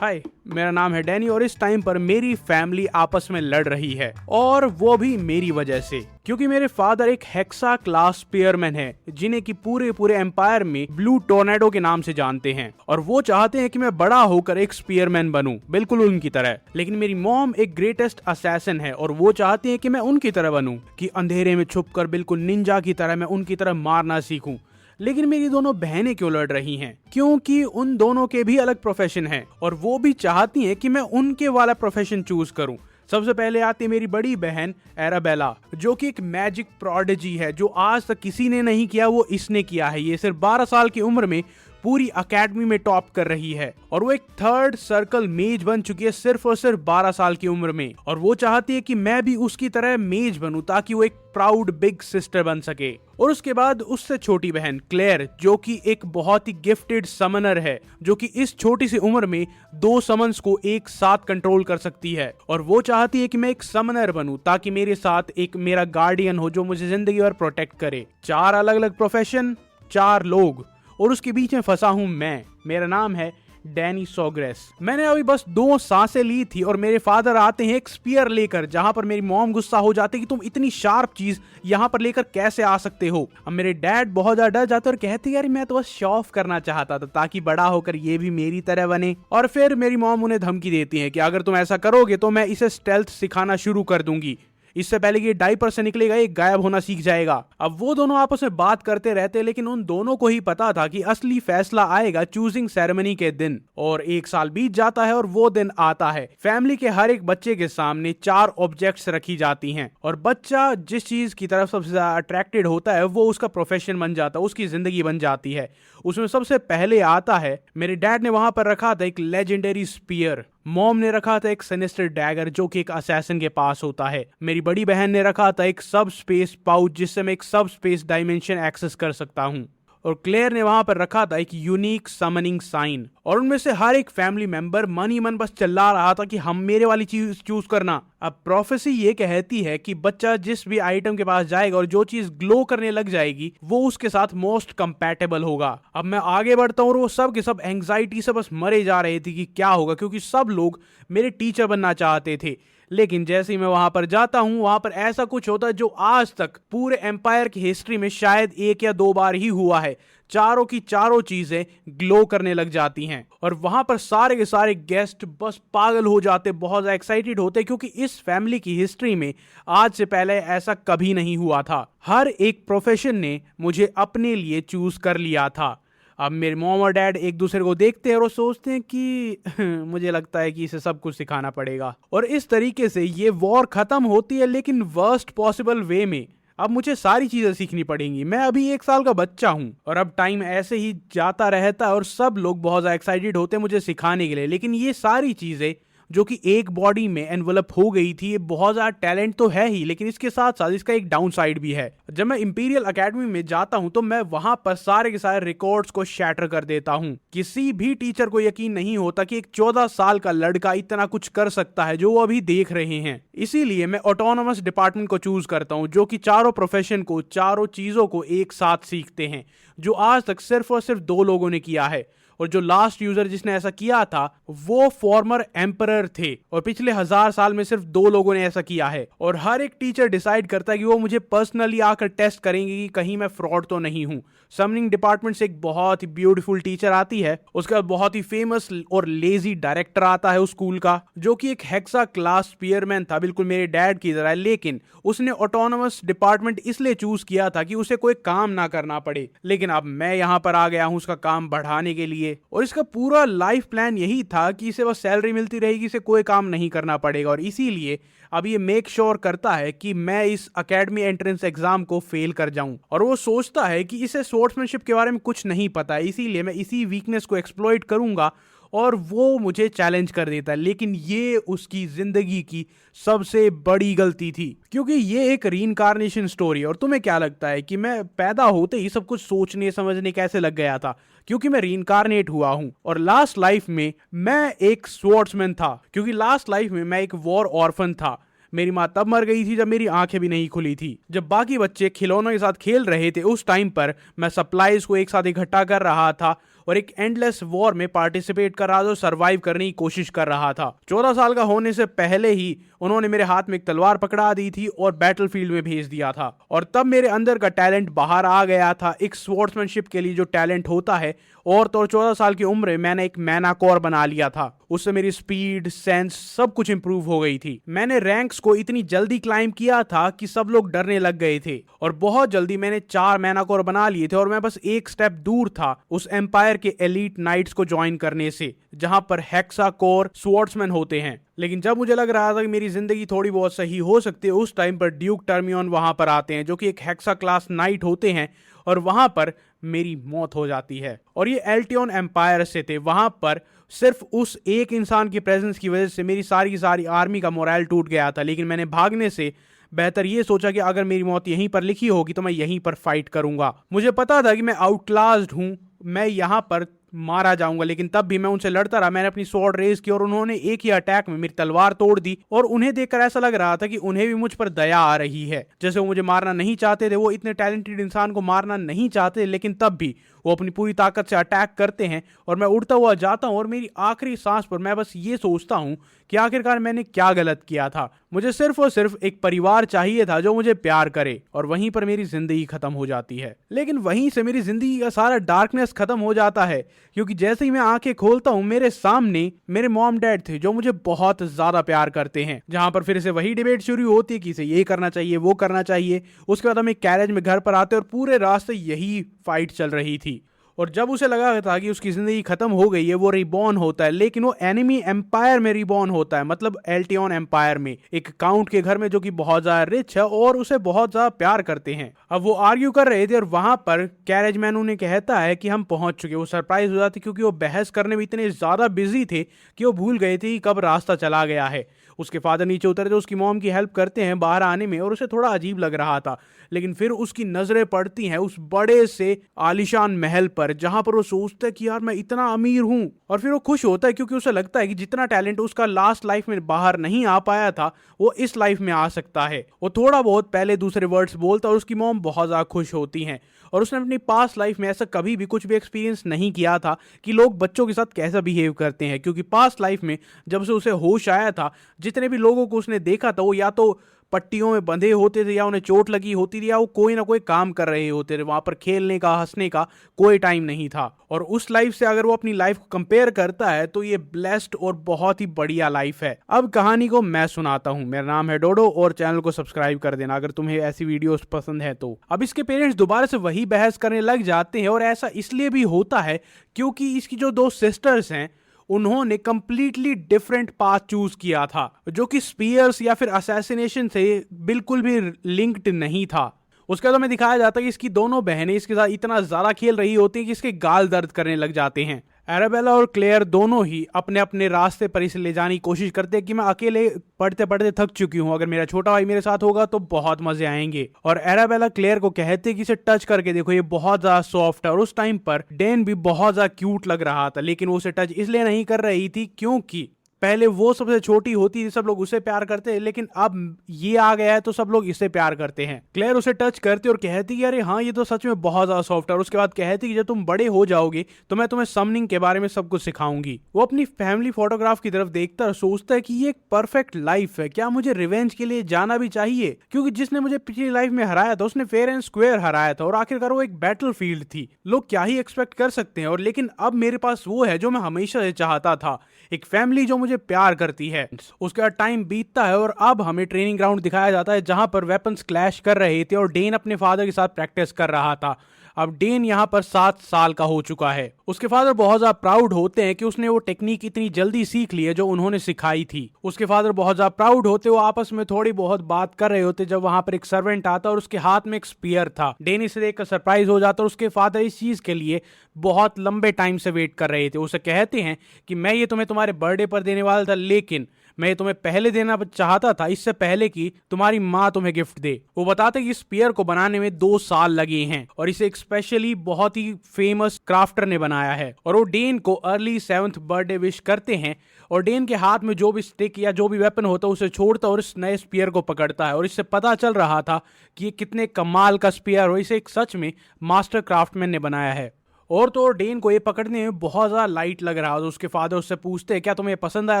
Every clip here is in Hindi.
हाय, मेरा नाम है डैनी और इस टाइम पर मेरी फैमिली आपस में लड़ रही है और वो भी मेरी वजह से, क्योंकि मेरे फादर एक हेक्सा क्लास स्पीयरमैन है जिन्हें कि पूरे पूरे एम्पायर में ब्लू टोर्नेडो के नाम से जानते हैं और वो चाहते हैं कि मैं बड़ा होकर एक स्पीयरमैन बनूं, बिल्कुल उनकी तरह। लेकिन मेरी मॉम एक ग्रेटेस्ट असैसिन है और वो चाहती है कि मैं उनकी तरह बनूं, कि अंधेरे में छुपकर बिल्कुल निंजा की तरह मैं उनकी तरह मारना सीखूं। लेकिन मेरी दोनों बहनें क्यों लड़ रही हैं? क्योंकि उन दोनों के भी अलग प्रोफेशन है और वो भी चाहती हैं कि मैं उनके वाला प्रोफेशन चूज करूं। सबसे पहले आती है मेरी बड़ी बहन एराबेला, जो कि एक मैजिक प्रोडिजी है, जो आज तक किसी ने नहीं किया वो इसने किया है। ये सिर्फ 12 साल की उम्र में पूरी अकेडमी में टॉप कर रही है और वो एक थर्ड सर्कल मेज बन चुकी है सिर्फ और सिर्फ 12 साल की उम्र में। और वो चाहती है कि मैं भी उसकी तरह मेज बनूं ताकि वो एक प्राउड बिग सिस्टर बन सके। और उसके बाद उससे छोटी बहन क्लेयर, जो कि एक बहुत ही गिफ्टेड समनर है, जो कि इस छोटी सी उम्र में 2 समन्स को एक साथ कंट्रोल कर सकती है। और वो चाहती है कि मैं एक समनर बनूं ताकि मेरे साथ एक मेरा गार्डियन हो जो मुझे जिंदगी भर प्रोटेक्ट करे। 4 अलग अलग प्रोफेशन, 4 लोग, और उसके बीच में फंसा हूं मैं। मेरा नाम है डैनी सोग्रेस। मैंने अभी बस 2 सांसें ली थी और मेरे फादर आते हैं एक स्पीयर लेकर, जहां पर मेरी मॉम गुस्सा हो जाती है कि तुम इतनी शार्प चीज यहां पर लेकर कैसे आ सकते हो। अब मेरे डैड बहुत ज्यादा डर जाते और कहते यार मैं तो बस शो ऑफ करना चाहता था ताकि बड़ा होकर ये भी मेरी तरह बने। और फिर मेरी मॉम उन्हें धमकी देती है कि अगर तुम ऐसा करोगे तो मैं इसे स्टेल्थ सिखाना शुरू कर दूंगी, इससे पहले कि डायपर से निकलेगा ये गायब होना सीख जाएगा। अब वो दोनों आपस में बात करते रहते, लेकिन उन दोनों को ही पता था कि असली फैसला आएगा चूजिंग सेरेमनी के दिन। और 1 साल बीत जाता है और वो दिन आता है। फैमिली के हर एक बच्चे के सामने 4 ऑब्जेक्ट्स रखी जाती हैं और बच्चा जिस चीज की तरफ सबसे ज्यादा अट्रैक्टेड होता है वो उसका प्रोफेशन बन जाता है, उसकी जिंदगी बन जाती है। उसमें सबसे पहले आता है, मेरे डैड ने वहां पर रखा था एक लेजेंडरी स्पीयर, मॉम ने रखा था एक सिनिस्टर डैगर जो कि एक असैसिन के पास होता है, मेरी बड़ी बहन ने रखा था एक सब स्पेस पाउच जिससे मैं एक सब स्पेस डायमेंशन एक्सेस कर सकता हूं, और क्लेयर ने वहां पर रखा था एक यूनिक समनिंग साइन। और उनमें से हर एक फैमिली मेंबर मन ही मन बस चिल्ला रहा था कि हम मेरे वाली चीज चूज करना। अब प्रोफेसी ये कहती है कि बच्चा जिस भी आइटम के पास जाएगा और जो चीज ग्लो करने लग जाएगी वो उसके साथ मोस्ट कंपैटिबल होगा। अब मैं आगे बढ़ता हूँ और वो सब के सब एंग्जाइटी से बस मरे जा रहे थे कि क्या होगा, क्योंकि सब लोग मेरे टीचर बनना चाहते थे। लेकिन जैसे ही मैं वहां पर जाता हूं वहां पर ऐसा कुछ होता है जो आज तक पूरे एम्पायर की हिस्ट्री में शायद 1 या 2 बार ही हुआ है। चारों की चारों चीजें ग्लो करने लग जाती हैं और वहां पर सारे के सारे गेस्ट बस पागल हो जाते, बहुत ज्यादा एक्साइटेड होते, क्योंकि इस फैमिली की हिस्ट्री में आज से पहले ऐसा कभी नहीं हुआ था। हर एक प्रोफेशन ने मुझे अपने लिए चूज कर लिया था। अब मेरे मॉम और डैड एक दूसरे को देखते हैं और सोचते हैं कि मुझे लगता है कि इसे सब कुछ सिखाना पड़ेगा। और इस तरीके से ये वॉर खत्म होती है, लेकिन वर्स्ट पॉसिबल वे में। अब मुझे सारी चीजें सीखनी पड़ेंगी। मैं अभी 1 साल का बच्चा हूं और अब टाइम ऐसे ही जाता रहता है और सब लोग बहुत ज्यादा एक्साइटेड होते हैं मुझे सिखाने के लिए। लेकिन ये सारी चीजें जो कि एक बॉडी में एनवलप हो गई थी, ये बहुत ज्यादा टैलेंट तो है ही, लेकिन इसके साथ साथ इसका एक डाउन साइड भी है। जब मैं इंपीरियल एकेडमी में जाता हूं तो मैं वहां पर सारे के सारे रिकॉर्ड्स को शैटर कर देता हूं। किसी भी टीचर को यकीन नहीं होता कि एक 14 साल का लड़का इतना कुछ कर सकता है जो वो अभी देख रहे हैं। इसीलिए मैं ऑटोनोमस डिपार्टमेंट को चूज करता हूं जो कि चारों प्रोफेशन को, चारों चीजों को एक साथ सीखते हैं, जो आज तक सिर्फ और सिर्फ 2 लोगों ने किया है। और जो लास्ट यूजर जिसने ऐसा किया था वो फॉर्मर एम्परर थे और पिछले 1000 साल में सिर्फ 2 लोगों ने ऐसा किया है। और हर एक टीचर डिसाइड करता है कि वो मुझे पर्सनली आकर टेस्ट करेंगे कि कहीं मैं फ्रॉड तो नहीं हूं। समनिंग डिपार्टमेंट से एक बहुत ही ब्यूटीफुल टीचर आती है, उसके बाद बहुत ही फेमस और लेजी डायरेक्टर आता है उस स्कूल का, जो कि एक हेक्सा क्लास स्पीयरमैन था, बिल्कुल मेरे डैड की तरह। लेकिन उसने ऑटोनोमस डिपार्टमेंट इसलिए चूज किया था कि उसे कोई काम ना करना पड़े। लेकिन अब मैं यहां पर आ गया हूं उसका काम बढ़ाने के लिए, और इसका पूरा लाइफ प्लान यही था कि इसे बस सैलरी मिलती रहेगी, इसे कोई काम नहीं करना पड़ेगा। और इसीलिए अब ये मेक श्योर करता है कि मैं इस एकेडमी एंट्रेंस एग्जाम को फेल कर जाऊं। और वो सोचता है कि इसे स्पोर्ट्समैनशिप के बारे में कुछ नहीं पता है, इसीलिए मैं इसी वीकनेस को एक्सप्लॉइट करूंगा और वो मुझे चैलेंज कर देता है। लेकिन ये उसकी जिंदगी की सबसे बड़ी गलती थी, क्योंकि ये एक रीइंकार्नेशन स्टोरी। और तुम्हें क्या लगता है कि मैं पैदा होते ही सब कुछ सोचने समझने कैसे लग गया था? क्योंकि मैं रीइंकार्नेट हुआ हूं और लास्ट लाइफ में मैं एक स्वॉर्ड्समैन था, क्योंकि लास्ट लाइफ में मैं एक वॉर ऑर्फन था। मेरी माँ तब मर गई थी जब मेरी आंखें भी नहीं खुली थी। जब बाकी बच्चे खिलौनों के साथ खेल रहे थे उस टाइम पर मैं सप्लाईज को एक साथ इकट्ठा कर रहा था और एक एंडलेस वॉर में पार्टिसिपेट कर रहा था, सर्वाइव करने की कोशिश कर रहा था। 14 साल का होने से पहले ही उन्होंने मेरे हाथ में एक तलवार पकड़ा दी थी और बैटलफील्ड में भेज दिया था। और तब मेरे अंदर का टैलेंट बाहर आ गया था, एक स्वॉर्ड्समैनशिप के लिए जो टैलेंट होता है। और तो 14 साल की उम्र में मैंने एक मैनाकोर बना लिया था। उससे मेरी स्पीड, सेंस सब कुछ इंप्रूव हो गई थी। मैंने रैंक्स को इतनी जल्दी क्लाइंब किया था कि सब लोग डरने लग गए थे। और बहुत जल्दी मैंने 4 मैनाकोर बना लिए थे और मैं बस एक स्टेप दूर था उस एम्पायर के एलीट नाइट्स को ज्वाइन करने से, जहां पर हेक्साकोर स्वॉर्ड्समैन होते हैं। लेकिन जब मुझे लग रहा था कि मेरी जिंदगी थोड़ी बहुत सही हो सकती है, उस टाइम पर ड्यूक टर्मियन वहां पर आते हैं, जो कि एक हेक्सा क्लास नाइट होते हैं, और वहां पर मेरी मौत हो जाती है। और ये एल्टियन एम्पायर से थे। वहां पर सिर्फ उस एक इंसान की प्रेजेंस की वजह से मेरी सारी की सारी आर्मी का मोरल टूट गया था। लेकिन मैंने भागने से बेहतर ये सोचा कि अगर मेरी मौत यहीं पर लिखी होगी तो मैं यहीं पर फाइट करूंगा। मुझे पता था कि मैं आउटक्लास्ड हूं, मैं यहां पर मारा जाऊंगा, लेकिन तब भी मैं उनसे लड़ता रहा। मैंने अपनी स्वॉर्ड रेज की और उन्होंने एक ही अटैक में मेरी तलवार तोड़ दी। और उन्हें देखकर ऐसा लग रहा था कि उन्हें भी मुझ पर दया आ रही है, जैसे वो मुझे मारना नहीं चाहते थे। वो इतने टैलेंटेड इंसान को मारना नहीं चाहते, लेकिन तब भी वो अपनी पूरी ताकत से अटैक करते हैं और मैं उड़ता हुआ जाता हूं। और मेरी आखिरी सांस पर मैं बस ये सोचता हूं कि आखिरकार मैंने क्या गलत किया था। मुझे सिर्फ और सिर्फ एक परिवार चाहिए था जो मुझे प्यार करे, और वहीं पर मेरी जिंदगी खत्म हो जाती है। लेकिन वहीं से मेरी जिंदगी का सारा डार्कनेस खत्म हो जाता है, क्योंकि जैसे ही मैं आंखें खोलता हूं मेरे सामने मेरे मॉम डैड थे, जो मुझे बहुत ज्यादा प्यार करते हैं। जहां पर फिर से वही डिबेट शुरू होती है कि इसे ये करना चाहिए, वो करना चाहिए। उसके बाद हम एक कैरेज में घर पर आते और पूरे रास्ते यही फाइट चल रही थी। और जब उसे लगा था कि उसकी जिंदगी खत्म हो गई है, वो रिबॉर्न होता है। लेकिन वो एनिमी एम्पायर में रिबॉर्न होता है, मतलब एल्टियन एम्पायर में, एक काउंट के घर में, जो कि बहुत ज्यादा रिच है और उसे बहुत ज्यादा प्यार करते हैं। अब वो आर्ग्यू कर रहे थे और वहां पर कैरेज मैन उन्हें कहता है कि हम पहुंच चुके। वो सरप्राइज हो जाते क्योंकि वो बहस करने में इतने ज्यादा बिजी थे कि वो भूल गए थे कि कब रास्ता चला गया है। उसके फादर नीचे उतरते, उसकी मॉम की हेल्प करते हैं बाहर आने में, और उसे थोड़ा अजीब लग रहा था। लेकिन फिर उसकी नजरें पड़ती हैं उस बड़े से आलीशान महल पर, जहां पर वो सोचता है कि यार मैं इतना अमीर हूं। और फिर वो खुश होता है क्योंकि उसे लगता है कि जितना टैलेंट उसका लास्ट लाइफ में बाहर नहीं आ पाया था, वो इस लाइफ में आ सकता है। वो थोड़ा बहुत पहले दूसरे वर्ड्स बोलता है और उसकी मॉम बहुत ज्यादा खुश होती हैं। और उसने अपनी पास्ट लाइफ में ऐसा कभी भी कुछ भी एक्सपीरियंस नहीं किया था कि लोग बच्चों के साथ कैसा बिहेव करते हैं, क्योंकि पास्ट लाइफ में जब से उसे होश आया था, जितने भी लोगों को उसने देखा था वो या तो पट्टियों में बंधे होते थे, या उन्हें चोट लगी होती थी, या वो कोई ना कोई काम कर रहे होते थे। वहां पर खेलने का, हंसने का कोई टाइम नहीं था। और उस लाइफ से अगर वो अपनी लाइफ को कंपेयर करता है तो ये ब्लेस्ड और बहुत ही बढ़िया लाइफ है। अब कहानी को मैं सुनाता हूँ। मेरा नाम है डोडो और चैनल को सब्सक्राइब कर देना अगर तुम्हें ऐसी वीडियोस पसंद है तो। अब इसके पेरेंट्स दोबारा से वही बहस करने लग जाते हैं, और ऐसा इसलिए भी होता है क्योंकि इसकी जो 2 सिस्टर्स हैं उन्होंने कंप्लीटली डिफरेंट पाथ चूज किया था, जो कि स्पीयर्स या फिर असैसिनेशन से बिल्कुल भी लिंक्ड नहीं था। उसके बाद हमें दिखाया जाता है कि इसकी दोनों बहनें इसके साथ इतना ज्यादा खेल रही होती हैं कि इसके गाल दर्द करने लग जाते हैं। एराबेला और क्लेयर दोनों ही अपने अपने रास्ते पर इसे ले जाने की कोशिश करते हैं कि मैं अकेले पढ़ते पढ़ते थक चुकी हूँ, अगर मेरा छोटा भाई मेरे साथ होगा तो बहुत मजे आएंगे। और एराबेला क्लेयर को कहते हैं कि इसे टच करके देखो, ये बहुत ज्यादा सॉफ्ट है। और उस टाइम पर डेन भी बहुत ज्यादा क्यूट लग रहा था, लेकिन वो उसे टच इसलिए नहीं कर रही थी क्योंकि पहले वो सबसे छोटी होती थी, सब लोग उसे प्यार करते हैं, लेकिन अब ये आ गया है तो सब लोग इसे प्यार करते हैं। क्लेयर उसे टच करती और कहती कि अरे हाँ ये तो सच में बहुत ज्यादा सॉफ्ट है। और उसके बाद कहती कि जब तुम बड़े हो जाओगे तो मैं तुम्हें समनिंग के बारे में सब कुछ सिखाऊंगी। वो अपनी फैमिली फोटोग्राफ की तरफ देखता और सोचता है कि ये एक परफेक्ट लाइफ है, क्या मुझे रिवेंज के लिए जाना भी चाहिए? क्योंकि जिसने मुझे पिछली लाइफ में हराया था उसने फेयर एंड स्क्वायर हराया था, और आखिरकार वो एक बैटल फील्ड थी। लोग क्या ही एक्सपेक्ट कर सकते हैं। और लेकिन अब मेरे पास वो है जो मैं हमेशा से चाहता था, एक फैमिली जो मुझे प्यार करती है। उसके बाद टाइम बीतता है और अब हमें ट्रेनिंग ग्राउंड दिखाया जाता है, जहां पर वेपन्स क्लैश कर रहे थे और डेन अपने फादर के साथ प्रैक्टिस कर रहा था। अब डेन यहाँ पर 7 साल का हो चुका है। उसके फादर बहुत ज्यादा प्राउड होते हैं कि उसने वो टेक्निक इतनी जल्दी सीख ली है जो उन्होंने सिखाई थी। उसके फादर बहुत ज्यादा प्राउड होते, वो आपस में थोड़ी बहुत बात कर रहे होते जब वहां पर एक सर्वेंट आता और उसके हाथ में एक स्पीयर था। डेन इसे देखकर सरप्राइज हो जाता और उसके फादर इस चीज के लिए बहुत लंबे टाइम से वेट कर रहे थे। उसे कहते हैं कि मैं ये तुम्हें तुम्हारे बर्थडे पर देने वाला था, लेकिन मैं ये तुम्हें पहले देना चाहता था, इससे पहले कि तुम्हारी माँ तुम्हें गिफ्ट दे। वो बताते कि इस स्पीयर को बनाने में 2 साल लगे हैं और इसे एक स्पेशली बहुत ही फेमस क्राफ्टर ने बनाया है। और वो डेन को अर्ली 7th बर्थडे विश करते हैं और डेन के हाथ में जो भी स्टिक या जो भी वेपन होता है उसे छोड़ता और इस नए स्पीयर को पकड़ता है। और इससे पता चल रहा था कि ये कितने कमाल का स्पीयर हो, इसे एक सच में मास्टर क्राफ्टमैन ने बनाया है। और तो और डेन को ये पकड़ने में बहुत ज्यादा लाइट लग रहा था। उसके फादर उससे पूछते हैं क्या तुम्हें पसंद आया,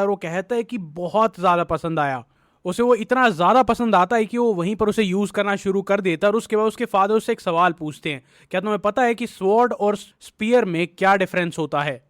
और वो कहता है कि बहुत ज्यादा पसंद आया। उसे वो इतना ज्यादा पसंद आता है कि वो वहीं पर उसे यूज करना शुरू कर देता है। और उसके बाद उसके फादर उससे एक सवाल पूछते हैं, क्या तुम्हें पता है कि स्वॉर्ड और स्पीयर में क्या डिफरेंस होता है।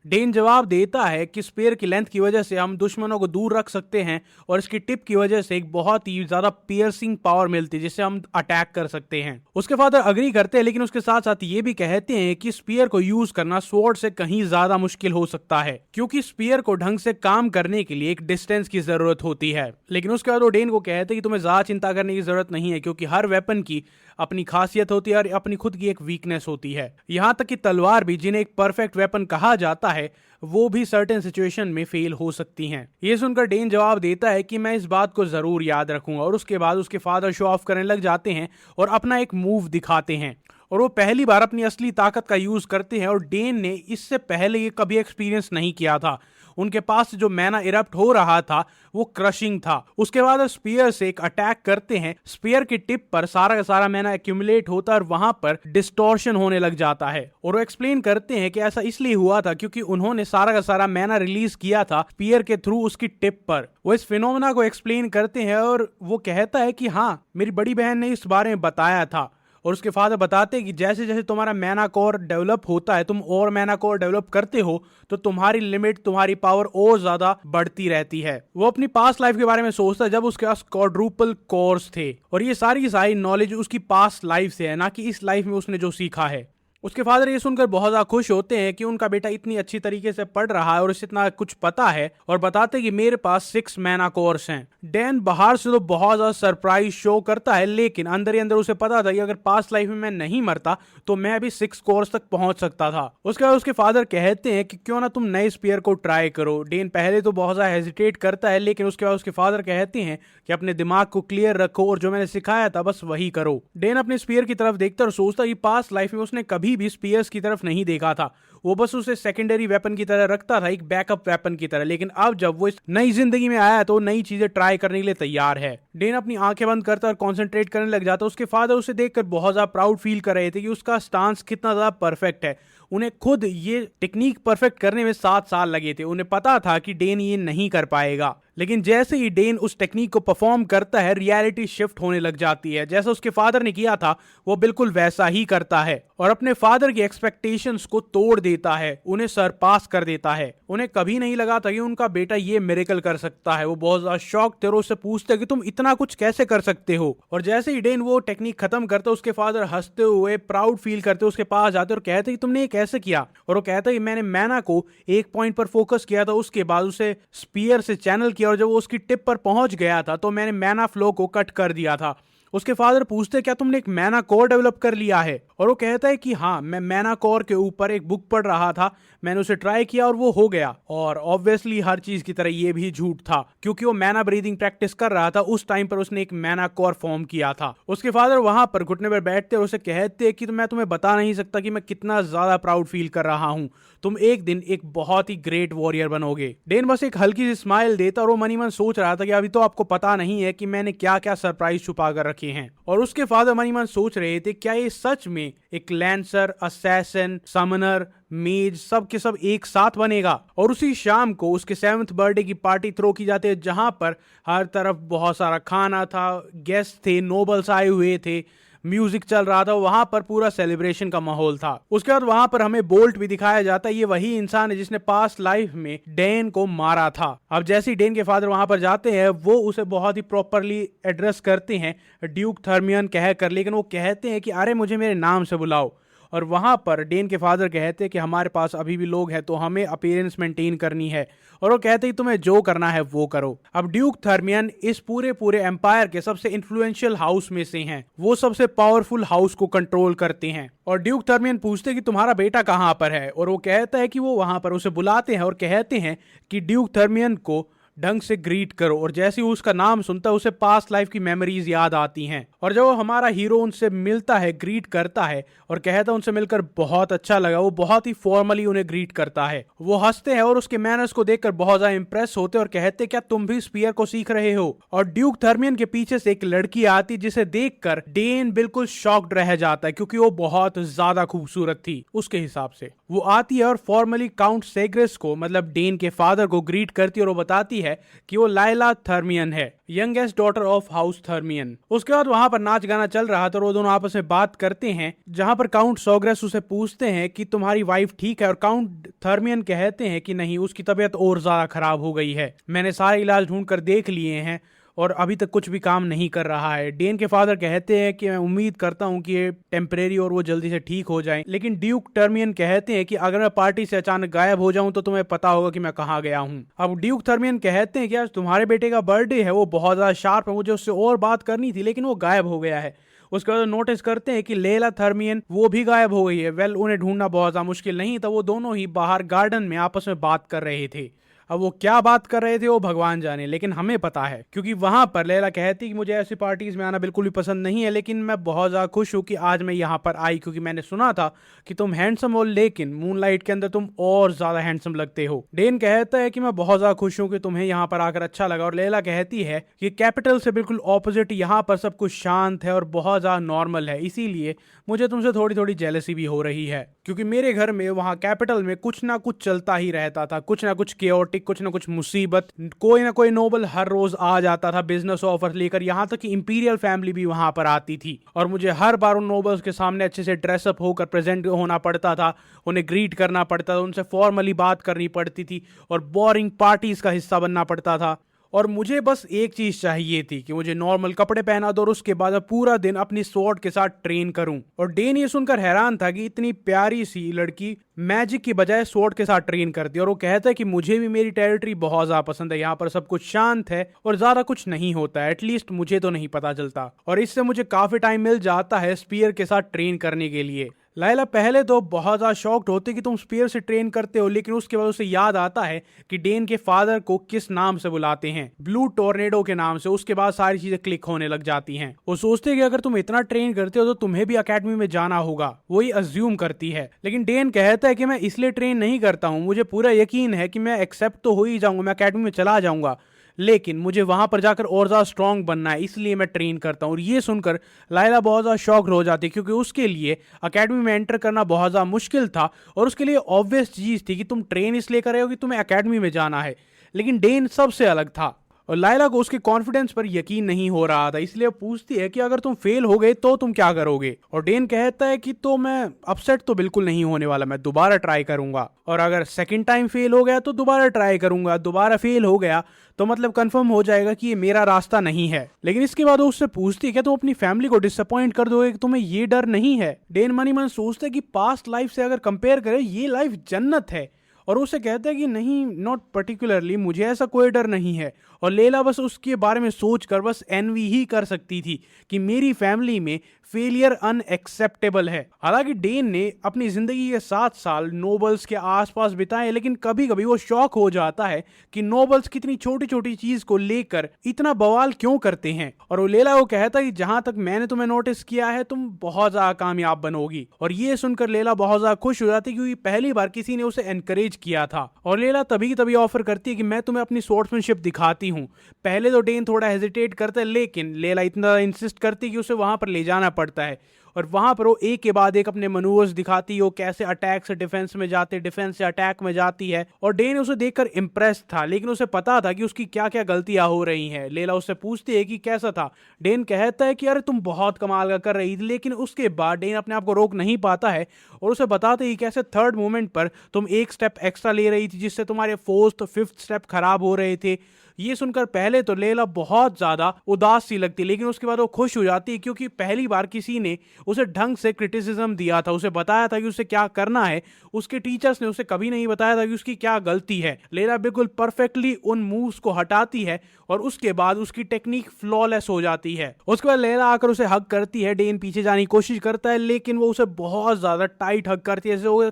डेन जवाब देता है कि स्पेयर की लेंथ की वजह से हम दुश्मनों को दूर रख सकते हैं और इसकी टिप की वजह से एक बहुत ही ज्यादा पियर्सिंग पावर मिलती है जिससे हम अटैक कर सकते हैं। उसके फादर अग्री करते हैं, लेकिन उसके साथ साथ ये भी कहते हैं कि स्पीयर को यूज करना स्वॉर्ड से कहीं ज्यादा मुश्किल हो सकता है, क्योंकि स्पीयर को ढंग से काम करने के लिए एक डिस्टेंस की जरूरत होती है। लेकिन उसके बाद वो डेन को कहते हैं कि तुम्हें ज्यादा चिंता करने की जरूरत नहीं है, क्योंकि हर वेपन की अपनी खासियत होती है और अपनी खुद की एक वीकनेस होती है। यहाँ तक कि तलवार भी, जिन्हें एक परफेक्ट वेपन कहा जाता है, वो भी सर्टेन सिचुएशन में फेल हो सकती हैं। ये सुनकर डेन जवाब देता है कि मैं इस बात को जरूर याद रखूंगा। और उसके बाद उसके फादर शो ऑफ करने लग जाते हैं और अपना एक मूव दिखाते हैं, और वो पहली बार अपनी असली ताकत का यूज करते हैं। और डेन ने इससे पहले ये कभी एक्सपीरियंस नहीं किया था। उनके पास जो मैना इरप्ट हो रहा था वो क्रशिंग था। उसके बाद स्पीयर से एक अटैक करते हैं। स्पीयर की टिप पर सारा का सारा मैना एक्यूमुलेट होता है और वहां पर डिस्टॉर्शन होने लग जाता है। और वो एक्सप्लेन करते हैं कि ऐसा इसलिए हुआ था क्योंकि उन्होंने सारा का सारा मैना रिलीज किया था स्पीयर के थ्रू उसकी टिप पर। वो इस फिनोमेना को एक्सप्लेन करते हैं और वो कहता है कि हाँ, मेरी बड़ी बहन ने इस बारे में बताया था। और उसके फादर बताते हैं कि जैसे जैसे तुम्हारा मैना कोर डेवलप होता है, तुम और मैना कोर डेवलप करते हो, तो तुम्हारी लिमिट, तुम्हारी पावर और ज्यादा बढ़ती रहती है। वो अपनी पास्ट लाइफ के बारे में सोचता है जब उसके पास क्वाड्रुपल कोर्स थे, और ये सारी की सारी नॉलेज उसकी पास्ट लाइफ से है, ना कि इस लाइफ में उसने जो सीखा है। उसके फादर ये सुनकर बहुत ज्यादा खुश होते हैं कि उनका बेटा इतनी अच्छी तरीके से पढ़ रहा है और उसे इतना कुछ पता है, और बताते हैं कि मेरे पास 6 मैना कोर्स हैं। डैन बाहर से तो बहुत ज्यादा सरप्राइज शो करता है, लेकिन अंदर ही अंदर उसे पता था कि अगर पास्ट लाइफ में मैं नहीं मरता तो मैं भी 6 कोर्स तक पहुंच सकता था। उसके बाद उसके फादर कहते हैं कि क्यों ना तुम नए स्पीयर को ट्राई करो। डेन पहले तो बहुत ज्यादा हेजिटेट करता है, लेकिन उसके बाद उसके फादर कहते हैं कि अपने दिमाग को क्लियर रखो और जो मैंने सिखाया था बस वही करो। डेन अपने स्पीयर की तरफ देखता और सोचता कि पास्ट लाइफ में उसने कभी भी स्पीयर्स की तरफ नहीं देखा था, वो बस उसे सेकेंडरी वेपन की तरह रखता था, एक बैकअप वेपन की तरह। लेकिन अब जब वो इस नई जिंदगी में आया तो नई चीजें ट्राई करने के लिए तैयार है। डेन अपनी आंखें बंद करता और कंसंट्रेट करने लग जाता। उसके फादर उसे देखकर बहुत ज्यादा प्राउड फील कर रहे थे कि उसका स्टांस कितना ज्यादा परफेक्ट है। उन्हें खुद ये टेक्निक परफेक्ट करने में 7 साल लगे थे। उन्हें पता था कि डेन ये नहीं कर पाएगा, लेकिन जैसे ही डेन उस टेक्निक को परफॉर्म करता है, रियलिटी शिफ्ट होने लग जाती है। जैसा उसके फादर ने किया था वो बिल्कुल वैसा ही करता है और अपने फादर की एक्सपेक्टेशंस को तोड़ देता है, उन्हें सरपास कर देता है। उन्हें कभी नहीं लगा था कि उनका बेटा ये मिरेकल कर सकता है। वो बहुत ज्यादा शॉक थे और उससे पूछते कि तुम इतना कुछ कैसे कर सकते हो। और जैसे ही डेन वो टेक्निक खत्म करता, उसके फादर हंसते हुए प्राउड फील करते उसके पास जाते और कहते कि तुमने ये कैसे किया। और वो कहता कि मैंने मैना को एक पॉइंट पर फोकस किया था, उसके बाद उसे स्पीयर से चैनल किया और जब वो उसकी टिप पर पहुंच गया था तो मैंने मैना फ्लो को कट कर दिया था। उसके फादर पूछते क्या तुमने एक मैना कोर डेवलप कर लिया है। और वो कहता है कि हाँ, मैं मैना कोर के ऊपर एक बुक पढ़ रहा था, मैंने उसे ट्राई किया और वो हो गया। और ऑब्वियसली हर चीज की तरह ये भी झूठ था, क्योंकि वो मैना ब्रीदिंग प्रैक्टिस कर रहा था उस टाइम पर उसने एक मैना कोर फॉर्म किया था। उसके फादर वहां पर घुटने पर बैठते और उसे कहते कि मैं तुम्हें बता नहीं सकता कि मैं कितना ज्यादा प्राउड फील कर रहा हूं, तुम एक दिन एक बहुत ही ग्रेट वॉरियर बनोगे। डेन बस एक हल्की सी स्माइल देता और वो मनी मन सोच रहा था कि अभी तो आपको पता नहीं है कि मैंने क्या क्या सरप्राइज छुपा कर रखे हैं। और उसके फादर मनी मन सोच रहे थे क्या ये सच में एक लैंसर, असैसिन, समनर, मेज सब के सब एक साथ बनेगा। और उसी शाम को उसके 7th बर्थडे की पार्टी थ्रो की जाती है, जहां पर हर तरफ बहुत सारा खाना था, गेस्ट थे, नोबल्स आए हुए थे, म्यूजिक चल रहा था, वहां पर पूरा सेलिब्रेशन का माहौल था। उसके बाद वहां पर हमें बोल्ट भी दिखाया जाता है। ये वही इंसान है जिसने पास्ट लाइफ में डेन को मारा था। अब जैसे ही डेन के फादर वहां पर जाते हैं, वो उसे बहुत ही प्रॉपरली एड्रेस करते हैं ड्यूक थर्मियन कहकर, लेकिन वो कहते हैं कि अरे मुझे मेरे नाम से बुलाओ। और वहां पर डेन के फादर कहते हैं कि हमारे पास अभी भी लोग हैं तो हमें अपीयरेंस मेंटेन करनी है। और वो कहते हैं तुम्हें जो करना है वो करो। अब ड्यूक थर्मियन इस पूरे एम्पायर के सबसे इन्फ्लुएंशियल हाउस में से हैं, वो सबसे पावरफुल हाउस को कंट्रोल करते हैं। और ड्यूक थर्मियन पूछते कि तुम्हारा बेटा कहां पर है। और वो कहता है कि वो वहां पर उसे बुलाते हैं और कहते हैं कि ड्यूक थर्मियन को ढंग से ग्रीट करो। और जैसे ही उसका नाम सुनता है उसे पास्ट लाइफ की मेमोरीज याद आती हैं। और जब हमारा हीरो उनसे मिलता है, ग्रीट करता है और कहता है उनसे मिलकर बहुत अच्छा लगा, वो बहुत ही फॉर्मली उन्हें ग्रीट करता है। वो हंसते हैं और उसके मैनर्स को देखकर बहुत ज्यादा इंप्रेस होते हैं और कहते हैं क्या तुम भी स्पीयर को सीख रहे हो। और ड्यूक थर्मियन के पीछे से एक लड़की आती जिसे देखकर डेन बिल्कुल शॉक्ड रह जाता है, क्योंकि वो बहुत ज्यादा खूबसूरत थी उसके हिसाब से। वो आती है और फॉर्मली काउंट सेग्रेस को, मतलब डेन के फादर को, ग्रीट करती है और वो बताती है कि वो लाइला थर्मियन है, यंगेस्ट डॉटर ऑफ हाउस थर्मियन। उसके बाद वहां पर नाच गाना चल रहा था और वो दोनों आपस में बात करते हैं, जहां पर काउंट सोग्रेस उसे पूछते हैं कि तुम्हारी वाइफ ठीक है, और काउंट थर्मियन कहते हैं कि नहीं, उसकी तबीयत और ज्यादा खराब हो गई है, मैंने सारे इलाज ढूंढ कर देख लिए हैं और अभी तक कुछ भी काम नहीं कर रहा है। डेन के फादर कहते हैं कि मैं उम्मीद करता हूं कि ये टेम्परेरी और वो जल्दी से ठीक हो जाएं, लेकिन ड्यूक थर्मियन कहते हैं कि अगर मैं पार्टी से अचानक गायब हो जाऊं तो तुम्हें पता होगा कि मैं कहां गया हूं। अब ड्यूक थर्मियन कहते हैं कि आज तुम्हारे बेटे का बर्थडे है, वो बहुत ज्यादा शार्प है, मुझे उससे और बात करनी थी लेकिन वो गायब हो गया है। उसके बाद नोटिस करते हैं कि लेला थर्मियन वो भी गायब हो गई है। उन्हें ढूंढना बहुत ज्यादा मुश्किल नहीं था, वो दोनों ही बाहर गार्डन में आपस में बात कर रहे थे। अब वो क्या बात कर रहे थे वो भगवान जाने, लेकिन हमें पता है क्योंकि वहां पर लैला कहती कि मुझे ऐसी पार्टीज में आना बिल्कुल भी पसंद नहीं है, लेकिन मैं बहुत ज्यादा खुश हूं कि आज मैं यहाँ पर आई, क्योंकि मैंने सुना था कि तुम हैंडसम हो, लेकिन मूनलाइट के अंदर तुम और ज्यादा हैंडसम लगते हो। डेन कहता है कि मैं बहुत ज्यादा खुश हूं कि तुम्हें यहाँ पर आकर अच्छा लगा, और लैला कहती है कि कैपिटल से बिल्कुल ऑपोजिट यहाँ पर सब कुछ शांत है और बहुत ज्यादा नॉर्मल है, इसीलिए मुझे तुमसे थोड़ी थोड़ी जेलसी भी हो रही है, क्योंकि मेरे घर में वहाँ कैपिटल में कुछ ना कुछ चलता ही रहता था, कुछ ना कुछ केओटिक, कुछ ना कुछ मुसीबत, कोई ना कोई नोबल हर रोज आ जाता था बिजनेस ऑफर लेकर, यहाँ तक कि इंपीरियल फैमिली भी वहां पर आती थी और मुझे हर बार उन नोबल्स के सामने अच्छे से ड्रेसअप होकर प्रेजेंट होना पड़ता था, उन्हें ग्रीट करना पड़ता था, उनसे फॉर्मली बात करनी पड़ती थी और बोरिंग पार्टीज का हिस्सा बनना पड़ता था। और मुझे बस एक चीज चाहिए थी कि मुझे नॉर्मल कपड़े पहना दो और उसके बाद पूरा दिन अपनी स्वॉर्ड के साथ ट्रेन करूं। और डेन ये सुनकर हैरान था कि इतनी प्यारी सी लड़की मैजिक की बजाय स्वॉर्ड के साथ ट्रेन करती है, और वो कहता है कि मुझे भी मेरी टेरिटरी बहुत ज्यादा पसंद है, यहाँ पर सब कुछ शांत है और ज्यादा कुछ नहीं होता है, एटलीस्ट मुझे तो नहीं पता चलता, और इससे मुझे काफी टाइम मिल जाता है स्पीयर के साथ ट्रेन करने के लिए। लाइला पहले तो बहुत ज्यादा शॉक्ड होती कि तुम स्पीयर से ट्रेन करते हो, लेकिन उसके बाद उसे याद आता है कि डेन के फादर को किस नाम से बुलाते हैं, ब्लू टोर्नेडो के नाम से। उसके बाद सारी चीजें क्लिक होने लग जाती हैं। वो सोचते हैं कि अगर तुम इतना ट्रेन करते हो तो तुम्हें भी अकेडमी में जाना होगा, वही अज्यूम करती है, लेकिन डेन कहता है कि मैं इसलिए ट्रेन नहीं करता हूँ, मुझे पूरा यकीन है कि मैं एक्सेप्ट तो हो ही जाऊंगा, मैं अकेडमी में चला जाऊंगा, लेकिन मुझे वहां पर जाकर और ज्यादा स्ट्रांग बनना है, इसलिए मैं ट्रेन करता हूँ। और ये सुनकर लाइला बहुत ज्यादा शॉक्ड हो जाती है, क्योंकि उसके लिए अकेडमी में एंटर करना बहुत ज्यादा मुश्किल था और उसके लिए ऑब्वियस चीज थी कि तुम ट्रेन इसलिए कर रहे हो कि तुम्हें अकेडमी में जाना है, लेकिन डेन सबसे अलग था और लाइला को उसके कॉन्फिडेंस पर यकीन नहीं हो रहा था, इसलिए पूछती है कि अगर तुम फेल हो गए तो तुम क्या करोगे। और डेन कहता है कि तो मैं अपसेट तो बिल्कुल नहीं होने वाला, मैं दोबारा ट्राई करूंगा, और अगर सेकंड टाइम फेल हो गया तो दोबारा ट्राई करूंगा, दोबारा फेल हो गया तो मतलब कंफर्म हो जाएगा कि ये मेरा रास्ता नहीं है। लेकिन इसके बाद वो उससे पूछती है क्या तुम अपनी फैमिली को डिसअपॉइंट कर दोगे, कि तुम्हें ये डर नहीं है। डेन मनी मन सोचता है कि पास्ट लाइफ से अगर कंपेयर करें ये लाइफ जन्नत है, और उसे कहता है कि नहीं, नॉट पर्टिकुलरली, मुझे ऐसा कोई डर नहीं है। और लेला बस उसके बारे में सोचकर बस एनवी ही कर सकती थी कि मेरी फैमिली में फेलियर अनएक्सेप्टेबल है। हालांकि डेन ने अपनी जिंदगी के 7 साल नोबल्स के आसपास बिताए, लेकिन कभी कभी वो शॉक हो जाता है कि नोबल्स कितनी छोटी छोटी चीज को लेकर इतना बवाल क्यों करते हैं। और वो लेला को कहता है कि जहां तक मैंने तुम्हें नोटिस किया है तुम बहुत ज्यादा कामयाब बनोगी। और ये सुनकर लेला बहुत ज्यादा खुश हो जाती है, क्योंकि पहली बार किसी ने उसे एनकरेज किया था। और लेला तभी ऑफर करती है कि मैं तुम्हें अपनी स्वॉर्ड्समैनशिप दिखाती हूँ। पहले तो डेन थोड़ा हेजिटेट करता है, लेकिन लेला इतना इंसिस्ट करती है कि उसे वहां पर ले जाना पड़ता है, और वहां पर वो एक के बाद एक अपने मनूवर्स दिखाती है, वो कैसे अटैक से डिफेंस में जाते, डिफेंस से अटैक में जाती है। और डेन उसे देखकर इंप्रेस था, लेकिन उसे पता था कि उसकी क्या क्या गलतियां हो रही हैं। लेला उससे पूछती है कि कैसा था। डेन कहता है कि अरे तुम बहुत कमाल का कर रही थी, लेकिन उसके बाद डेन अपने आप को रोक नहीं पाता है और उसे बताते ही कैसे थर्ड मोमेंट पर तुम एक स्टेप एक्स्ट्रा ले रही थी, जिससे तुम्हारे फोर्थ फिफ्थ स्टेप खराब हो रहे थे। ये सुनकर पहले तो लेला बहुत ज्यादा उदास सी लगती, लेकिन उसके बाद वो खुश हो जाती है, क्योंकि पहली बार किसी ने उसे ढंग से क्रिटिसिज्म दिया था, उसे बताया था कि उसे क्या करना है। उसके टीचर्स ने उसे कभी नहीं बताया था कि उसकी क्या गलती है। लेला बिल्कुल परफेक्टली उन मूव्स को हटाती है और उसके बाद उसकी टेक्निक फ्लॉलेस हो जाती है। उसके बाद लेला आकर उसे हग करती है। डेन पीछे जाने की कोशिश करता है, लेकिन वो उसे बहुत ज्यादा टाइट हग करती है, जैसे वो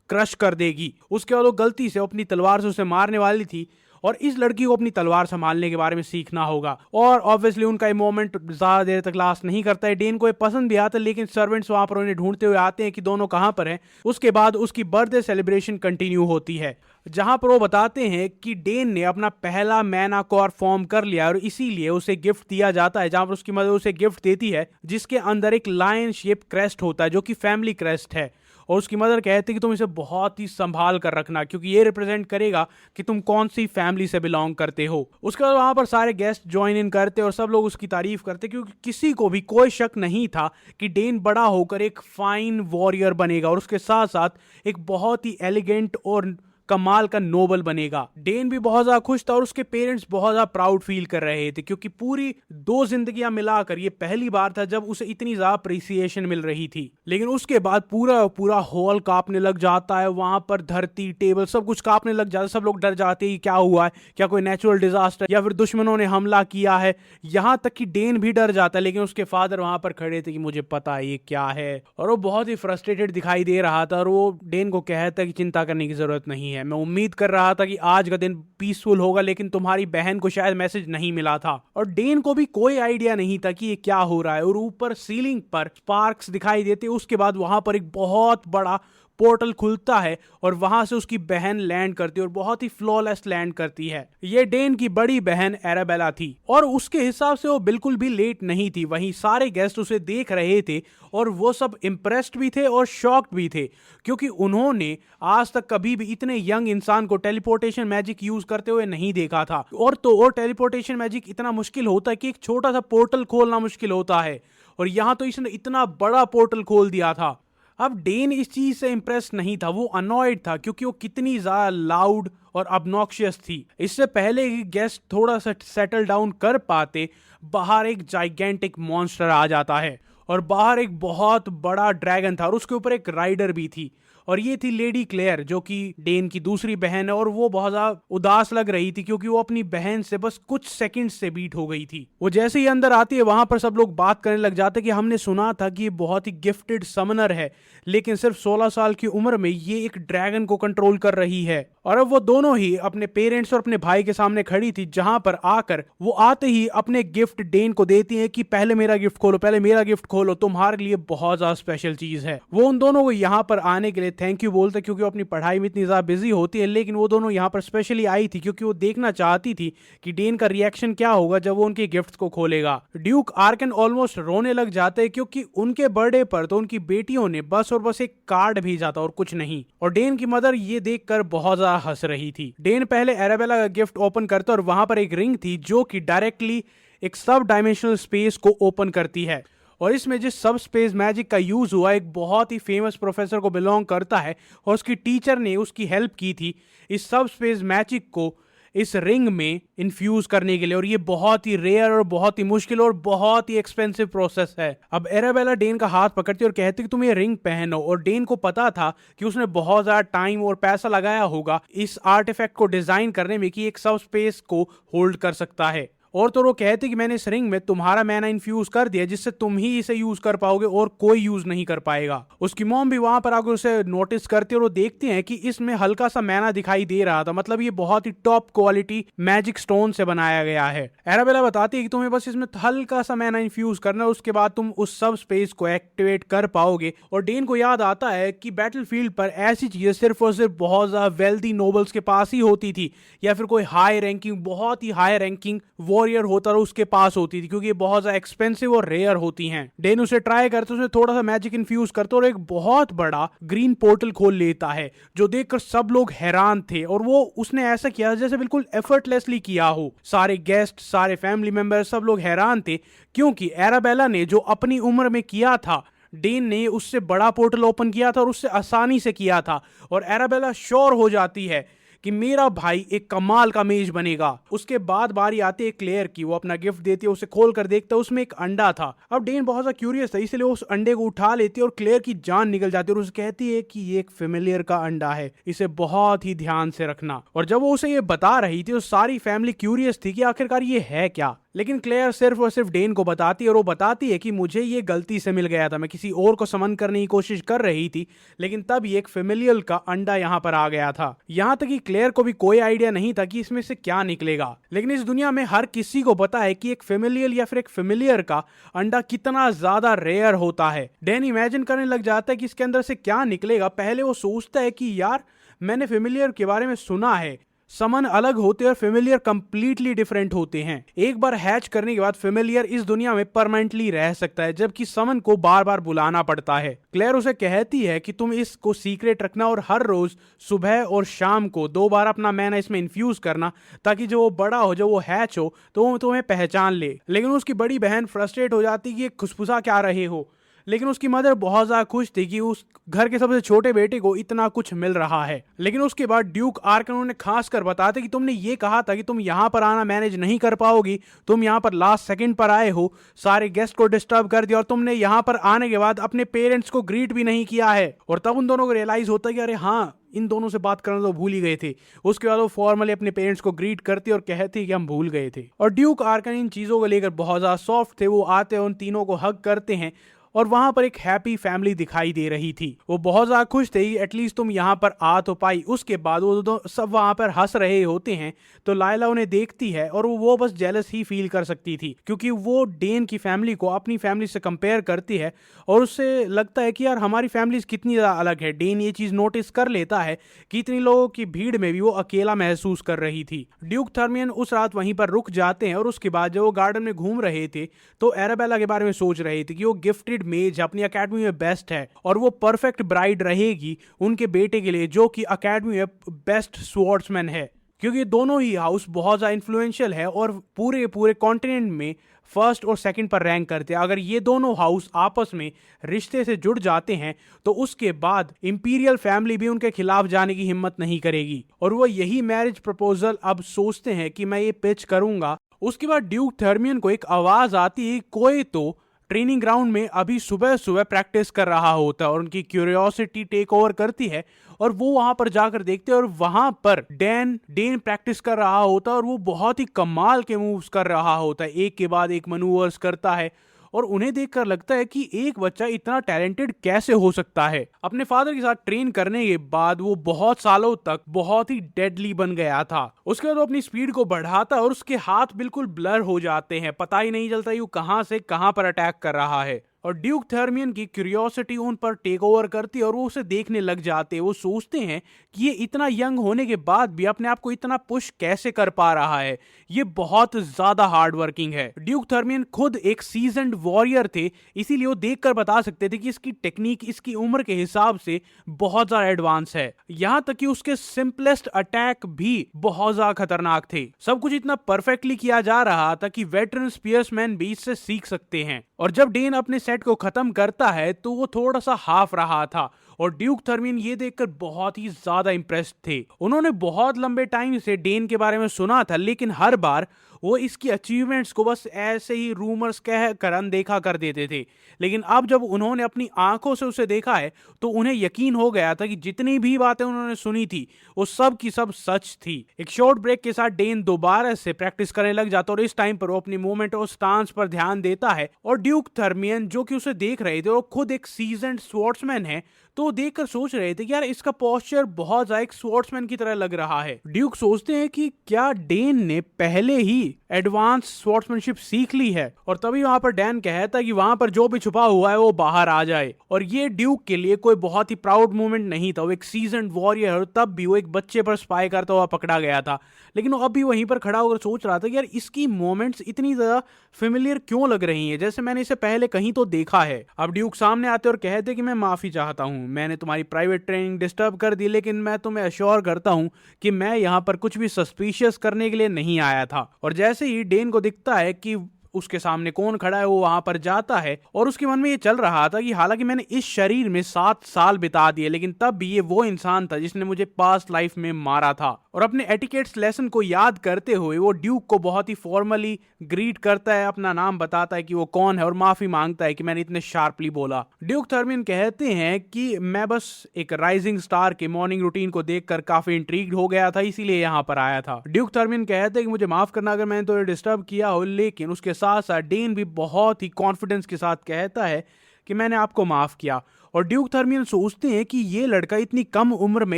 क्रश कर देगी। उसके बाद वो गलती से अपनी तलवार से उसे मारने वाली थी, और इस लड़की को अपनी तलवार संभालने के बारे में सीखना होगा। और ऑब्वियसली उनका ये मोमेंट ज्यादा देर तक लास्ट नहीं करता है। डेन को ये पसंद भी आता है, लेकिन सर्वेंट्स वहां पर उन्हें ढूंढते हुए आते हैं कि दोनों कहां पर हैं। उसके बाद उसकी बर्थडे सेलिब्रेशन कंटिन्यू होती है, जहां पर वो बताते हैं कि डेन ने अपना पहला मैनाकॉर फॉर्म कर लिया और इसीलिए उसे गिफ्ट दिया जाता है, जहां पर उसकी मदर उसे गिफ्ट देती है जिसके अंदर एक लायन शेप क्रेस्ट होता है जो कि फैमिली क्रेस्ट है। और उसकी मदर कहती है कि तुम इसे बहुत ही संभाल कर रखना, क्योंकि ये रिप्रेजेंट करेगा कि तुम कौन सी फैमिली से बिलोंग करते हो। उसके बाद वहां पर सारे गेस्ट ज्वाइन इन करते और सब लोग उसकी तारीफ करते, क्योंकि किसी को भी कोई शक नहीं था कि डेन बड़ा होकर एक फाइन वॉरियर बनेगा और उसके साथ साथ एक बहुत ही एलिगेंट और कमाल का नोबल बनेगा। डेन भी बहुत ज्यादा खुश था और उसके पेरेंट्स बहुत ज्यादा प्राउड फील कर रहे थे, क्योंकि पूरी 2 जिंदगियां मिलाकर ये पहली बार था जब उसे इतनी ज्यादा अप्रिसिएशन मिल रही थी। लेकिन उसके बाद पूरा पूरा हॉल कांपने लग जाता है, वहां पर धरती टेबल सब कुछ कांपने लग जाता है। सब लोग डर जाते हैं क्या हुआ है, क्या कोई नेचुरल डिजास्टर या फिर दुश्मनों ने हमला किया है। यहां तक कि डेन भी डर जाता है, लेकिन उसके फादर वहां पर खड़े थे कि मुझे पता है ये क्या है, और वो बहुत ही फ्रस्ट्रेटेड दिखाई दे रहा था। और वो डेन को कहता है कि चिंता करने की जरूरत नहीं है, मैं उम्मीद कर रहा था कि आज का दिन पीसफुल होगा, लेकिन तुम्हारी बहन को शायद मैसेज नहीं मिला था। और डेन को भी कोई आइडिया नहीं था कि ये क्या हो रहा है। और ऊपर सीलिंग पर स्पार्क्स दिखाई देते, उसके बाद वहां पर एक बहुत बड़ा पोर्टल खुलता है और वहां से उसकी बहन लैंड करती है और बहुत ही फ्लॉलेस लैंड करती है। ये डेन की बड़ी बहन एराबेला थी और उसके हिसाब से वो बिल्कुल भी लेट नहीं थी। वहीं सारे गेस्ट उसे देख रहे थे और वो सब इम्प्रेस्ड भी थे और शॉक्ड भी थे, क्योंकि उन्होंने आज तक कभी भी इतने यंग इंसान को टेलीपोर्टेशन मैजिक यूज करते हुए नहीं देखा था। और टेलीपोर्टेशन मैजिक इतना मुश्किल होता है कि एक छोटा सा पोर्टल खोलना मुश्किल होता है, और यहां तो इसने इतना बड़ा पोर्टल खोल दिया था। अब डेन इस चीज से इंप्रेस नहीं था, वो अनॉयड था, क्योंकि वो कितनी ज्यादा लाउड और ऑब्नॉक्शियस थी। इससे पहले कि गेस्ट थोड़ा सा सेटल डाउन कर पाते, बाहर एक जाइगेंटिक मॉन्स्टर आ जाता है और बाहर एक बहुत बड़ा ड्रैगन था और उसके ऊपर एक राइडर भी थी। और ये थी लेडी क्लेयर, जो कि डेन की दूसरी बहन है, और वो बहुत ज्यादा उदास लग रही थी क्योंकि वो अपनी बहन से बस कुछ सेकंड से बीट हो गई थी। वो जैसे ही अंदर आती है, वहां पर सब लोग बात करने लग जाते कि हमने सुना था कि ये बहुत ही गिफ्टेड समनर है, लेकिन सिर्फ 16 साल की उम्र में ये एक ड्रैगन को कंट्रोल कर रही है। और अब वो दोनों ही अपने पेरेंट्स और अपने भाई के सामने खड़ी थी, जहां पर आकर वो आते ही अपने गिफ्ट डेन को देती है कि पहले मेरा गिफ्ट खोलो, पहले मेरा गिफ्ट खोलो, तुम्हारे लिए बहुत ज्यादा स्पेशल चीज है। वो उन दोनों को यहाँ पर आने के लिए थैंक यू बोलते, क्योंकि वो अपनी पढ़ाई में इतनी ज्यादा बिजी होती है। लेकिन वो दोनों यहाँ पर स्पेशली आई थी क्योंकि वो देखना चाहती थी कि डेन का रिएक्शन क्या होगा जब वो उनके गिफ्ट्स को खोलेगा। ड्यूक आर्कन ऑलमोस्ट रोने लग जाते हैं, क्योंकि उनके बर्थडे पर तो उनकी बेटियों ने बस और बस एक कार्ड भेजा था और कुछ नहीं। और डेन की मदर ये देखकर बहुत ज्यादा हंस रही थी। डेन पहले एराबेला का गिफ्ट ओपन करता और वहां पर एक रिंग थी जो कि डायरेक्टली एक सब डायमेंशनल स्पेस को ओपन करती है। और इसमें जिस सब स्पेस मैजिक का यूज हुआ एक बहुत ही फेमस प्रोफेसर को बिलोंग करता है, और उसकी टीचर ने उसकी हेल्प की थी इस सब स्पेस मैजिक को इस रिंग में इन्फ्यूज करने के लिए। और ये बहुत ही रेयर और बहुत ही मुश्किल और बहुत ही एक्सपेंसिव प्रोसेस है। अब एराबेला डेन का हाथ पकड़ती और कहती कि तुम ये रिंग पहनो, और डेन को पता था कि उसने बहुत ज्यादा टाइम और पैसा लगाया होगा इस आर्टिफैक्ट को डिजाइन करने में कि एक सब स्पेस को होल्ड कर सकता है। और तो वो कहते कि मैंने इस रिंग में तुम्हारा मैना इन्फ्यूज कर दिया, जिससे तुम ही इसे यूज कर पाओगे और कोई यूज नहीं कर पाएगा। उसकी मॉम भी वहां पर आकर उसे नोटिस करती है और वो देखती हैं कि इसमें हल्का सा मैना दिखाई दे रहा था, मतलब ये बहुत ही टॉप क्वालिटी मैजिक स्टोन से बनाया गया है। एराबेला बताती है कि तुम्हें बस इसमें हल्का सा मैना इन्फ्यूज करना है, उसके बाद तुम उस सब स्पेस को एक्टिवेट कर पाओगे। और डेन को याद आता है कि बैटलफील्ड पर ऐसी चीजें सिर्फ और सिर्फ बहुत ज्यादा वेल्दी नोबल्स के पास ही होती थी, या फिर कोई हाई रैंकिंग बहुत ही हाई रैंकिंग वॉरियर होता है उसके पास होती थी, क्योंकि ये बहुत ज्यादा एक्सपेंसिव और रेयर होती हैं। डेन उसे ट्राई करते, उसमें थोड़ा सा मैजिक इन्फ्यूज करते और एक बहुत बड़ा ग्रीन पोर्टल खोल लेता है, जो देखकर सब लोग हैरान थे। और वो उसने ऐसा किया जैसे बिल्कुल एफर्टलेसली किया हो। सारे गेस्ट, सारे फैमिली मेंबर, सब लोग हैरान थे, क्योंकि एराबेला ने जो अपनी उम्र में किया था, डेन ने उससे बड़ा पोर्टल ओपन किया था और उससे आसानी से किया था। और एराबेला श्योर हो जाती है कि मेरा भाई एक कमाल का मेज बनेगा। उसके बाद बारी आती है क्लेयर की, वो अपना गिफ्ट देती है, उसे खोल कर देखता है, उसमें एक अंडा था। अब डेन बहुत सा क्यूरियस था, इसलिए उस अंडे को उठा लेती है और क्लेयर की जान निकल जाती है और उसे कहती है कि ये एक फेमिलियर का अंडा है, इसे बहुत ही ध्यान से रखना। और जब वो उसे ये बता रही थी तो सारी फैमिली क्यूरियस थी कि आखिरकार ये है क्या। लेकिन क्लेयर सिर्फ और सिर्फ डेन को बताती है और वो बताती है कि मुझे ये गलती से मिल गया था, मैं किसी और को समन करने की कोशिश कर रही थी, लेकिन तब ये एक फेमिलियल का अंडा यहाँ पर आ गया था। यहाँ तक कि क्लेयर को भी कोई आइडिया नहीं था कि इसमें से क्या निकलेगा, लेकिन इस दुनिया में हर किसी को पता है कि एक फेमिलियल या फिर एक फेमिलियर का अंडा कितना ज्यादा रेयर होता है। डैन इमेजिन करने लग जाता है कि इसके अंदर से क्या निकलेगा। पहले वो सोचता है कि यार मैंने फेमिलियर के बारे में सुना है, समन अलग होते हैं और फेमिलियर कंप्लीटली डिफरेंट होते हैं। एक बार हैच करने के बाद फेमिलियर इस दुनिया में परमानेंटली रह सकता है, जबकि समन को बार बार बुलाना पड़ता है। क्लेयर उसे कहती है कि तुम इसको सीक्रेट रखना और हर रोज सुबह और शाम को 2 बार अपना मैना इसमें इन्फ्यूज करना, ताकि जो वो बड़ा हो, जो वो हैच हो, तो वो तुम्हें पहचान ले। लेकिन उसकी बड़ी बहन फ्रस्ट्रेट हो जाती कि ये खुशफुसा क्या रहे हो, लेकिन उसकी मदर बहुत ज्यादा खुश थी कि उस घर के सबसे छोटे बेटे को इतना कुछ मिल रहा है। लेकिन उसके बाद ड्यूक आर्कन उन्हें खास कर बताते कि तुमने ये कहा था कि तुम यहाँ पर आना मैनेज नहीं कर पाओगी, तुम यहाँ पर लास्ट सेकंड पर आए हो, सारे गेस्ट को डिस्टर्ब कर दिया और तुमने यहाँ पर आने के बाद अपने पेरेंट्स को ग्रीट भी नहीं किया है। और तब उन दोनों को रियलाइज होता है कि अरे हाँ, इन दोनों से बात करना तो भूल ही गए थे। उसके बाद वो फॉर्मली अपने पेरेंट्स को ग्रीट करती और कहती कि हम भूल गए थे। और ड्यूक आर्कन इन चीजों को लेकर बहुत ज्यादा सॉफ्ट थे। वो आते हैं, उन तीनों को हग करते हैं और वहां पर एक हैप्पी फैमिली दिखाई दे रही थी। वो बहुत ज्यादा खुश थे, एटलीस्ट तुम यहाँ पर आ तो पाई। उसके बाद वो सब वहां पर हंस रहे होते हैं तो लायला उन्हें देखती है और वो बस जेलस ही फील कर सकती थी, क्योंकि वो डेन की फैमिली को अपनी फैमिली से कंपेयर करती है और उससे लगता है कि यार हमारी फैमिली कितनी ज्यादा अलग है। डेन ये चीज नोटिस कर लेता है कि इतनी लोगों की भीड़ में भी वो अकेला महसूस कर रही थी। ड्यूक थर्मियन उस रात वहीं पर रुक जाते हैं और उसके बाद जब वो गार्डन में घूम रहे थे तो एराबेला के बारे में सोच रहे थे कि वो गिफ्टेड मेज अपनी अकेडमी में बेस्ट है और वो परफेक्ट ब्राइड रहेगी उनके बेटे के लिए, जो कि अकेडमी में बेस्ट स्वॉर्ड्समैन है, क्योंकि दोनों ही हाउस बहुत ज्यादा इन्फ्लुएंशियल है और पूरे पूरे कॉन्टिनेंट में फर्स्ट और सेकंड पर रैंक करते हैं। अगर ये दोनों हाउस आपस में रिश्ते से जुड़ जाते हैं तो उसके बाद इंपीरियल फैमिली भी उनके खिलाफ जाने की हिम्मत नहीं करेगी। और वो यही मैरिज प्रपोजल अब सोचते हैं कि मैं ये पिच करूंगा। उसके बाद ड्यूक थर्मियन को एक आवाज आती है, कोई तो ट्रेनिंग ग्राउंड में अभी सुबह सुबह प्रैक्टिस कर रहा होता है और उनकी क्यूरियोसिटी टेक ओवर करती है और वो वहां पर जाकर देखते हैं और वहां पर डेन प्रैक्टिस कर रहा होता है और वो बहुत ही कमाल के मूव्स कर रहा होता है, एक के बाद एक मनूवर्स करता है और उन्हें देखकर लगता है कि एक बच्चा इतना टैलेंटेड कैसे हो सकता है। अपने फादर के साथ ट्रेन करने के बाद वो बहुत सालों तक बहुत ही डेडली बन गया था। उसके बाद वो अपनी स्पीड को बढ़ाता है और उसके हाथ बिल्कुल ब्लर हो जाते हैं, पता ही नहीं चलता वो कहां से कहां पर अटैक कर रहा है। और ड्यूक थर्मियन की क्यूरियोसिटी उन पर टेक ओवर करती है और वो उसे देखने लग जाते हैं। वो सोचते हैं कि ये इतना यंग होने के बाद भी अपने आप को इतना पुश कैसे कर पा रहा है, ये बहुत ज्यादा हार्ड वर्किंग है। ड्यूक थर्मियन खुद एक सीजन्ड वॉरियर थे, इसीलिए वो देखकर बता सकते थे कि इसकी टेक्निक इसकी उम्र के हिसाब से बहुत ज्यादा एडवांस है। यहां तक कि उसके सिंपलेस्ट अटैक भी बहुत ज्यादा खतरनाक थे। सब कुछ इतना परफेक्टली किया जा रहा था कि वेटरन स्पीयर्समैन भी इससे सीख सकते हैं। और जब डेन अपने सेट को खत्म करता है तो वो थोड़ा सा हाफ रहा था और ड्यूक थर्मियन ये देखकर बहुत ही ज्यादा इंप्रेस्ड थे। उन्होंने बहुत लंबे टाइम से डेन के बारे में सुना था, लेकिन हर बार वो इसकी अचीवमेंट्स को बस ऐसे ही रूमर्स कह कर अनदेखा कर देते थे। लेकिन अब जब उन्होंने अपनी आंखों से उसे देखा है तो उन्हें यकीन हो गया था कि जितनी भी बातें उन्होंने सुनी थी वो सब की सब सच थी। एक शॉर्ट ब्रेक के साथ डेन दोबारा से प्रैक्टिस करने लग जाता और इस टाइम पर वो अपनी मूवमेंट और स्टांस पर ध्यान देता है। और ड्यूक थर्मियन जो कि उसे देख रहे थे, वो खुद एक सीजन्ड स्वॉर्ड्समैन है, तो वो देखकर सोच रहे थे कि यार इसका पोस्चर बहुत ज्यादा एक स्वॉर्ड्समैन की तरह लग रहा है। ड्यूक सोचते हैं कि क्या डेन ने पहले ही एडवांस स्वॉर्ड्समैनशिप सीख ली है, और तभी वहां पर डैन कहता है कि वहां पर जो भी छुपा हुआ है वो बाहर आ जाए। और ये ड्यूक के लिए कोई बहुत ही प्राउड मोमेंट नहीं था। वो एक सीजन्ड वॉरियर और तब भी वो एक बच्चे पर स्पाई करता हुआ पकड़ा गया था, लेकिन वो अब भी वहीं पर खड़ा होकर सोच रहा था कि यार इसकी मोमेंट्स इतनी ज्यादा फेमिलियर क्यों लग रही हैं, जैसे मैंने इसे पहले कहीं तो देखा है। अब ड्यूक सामने आते और कहते कि मैं माफी चाहता हूं, मैंने तुम्हारी प्राइवेट ट्रेनिंग डिस्टर्ब कर दी, लेकिन मैं तुम्हें अश्योर करता हूं कि मैं यहां पर कुछ भी सस्पिशियस करने के लिए नहीं आया था। और जैसे ही डेन को दिखता है कि उसके सामने कौन खड़ा है वो वहां पर जाता है और उसके मन में ये चल रहा था कि हालांकि मैंने इस शरीर में 7 साल बिता दिए, लेकिन तब भी ये वो इंसान था जिसने मुझे पास्ट लाइफ में मारा था। और अपने एटिकेट्स लेसन को याद करते हुए वो ड्यूक को बहुत ही फॉर्मली ग्रीट करता है, अपना नाम बताता है कि वो कौन है और माफी मांगता है कि मैंने इतने शार्पली बोला। ड्यूक थर्मियन कहते हैं कि मैं बस एक राइजिंग स्टार के मॉर्निंग रूटीन को देखकर काफी इंट्रीग्ड हो गया था, इसीलिए यहाँ पर आया था। ड्यूक थर्मियन कहते हैं कि मुझे माफ करना अगर मैंने तो डिस्टर्ब किया हो, लेकिन उसके साथ साथ डेन भी बहुत ही कॉन्फिडेंस के साथ कहता है कि मैंने आपको माफ किया। और ड्यूक थर्मियन सोचते हैं कि ये लड़का इतनी कम उम्र में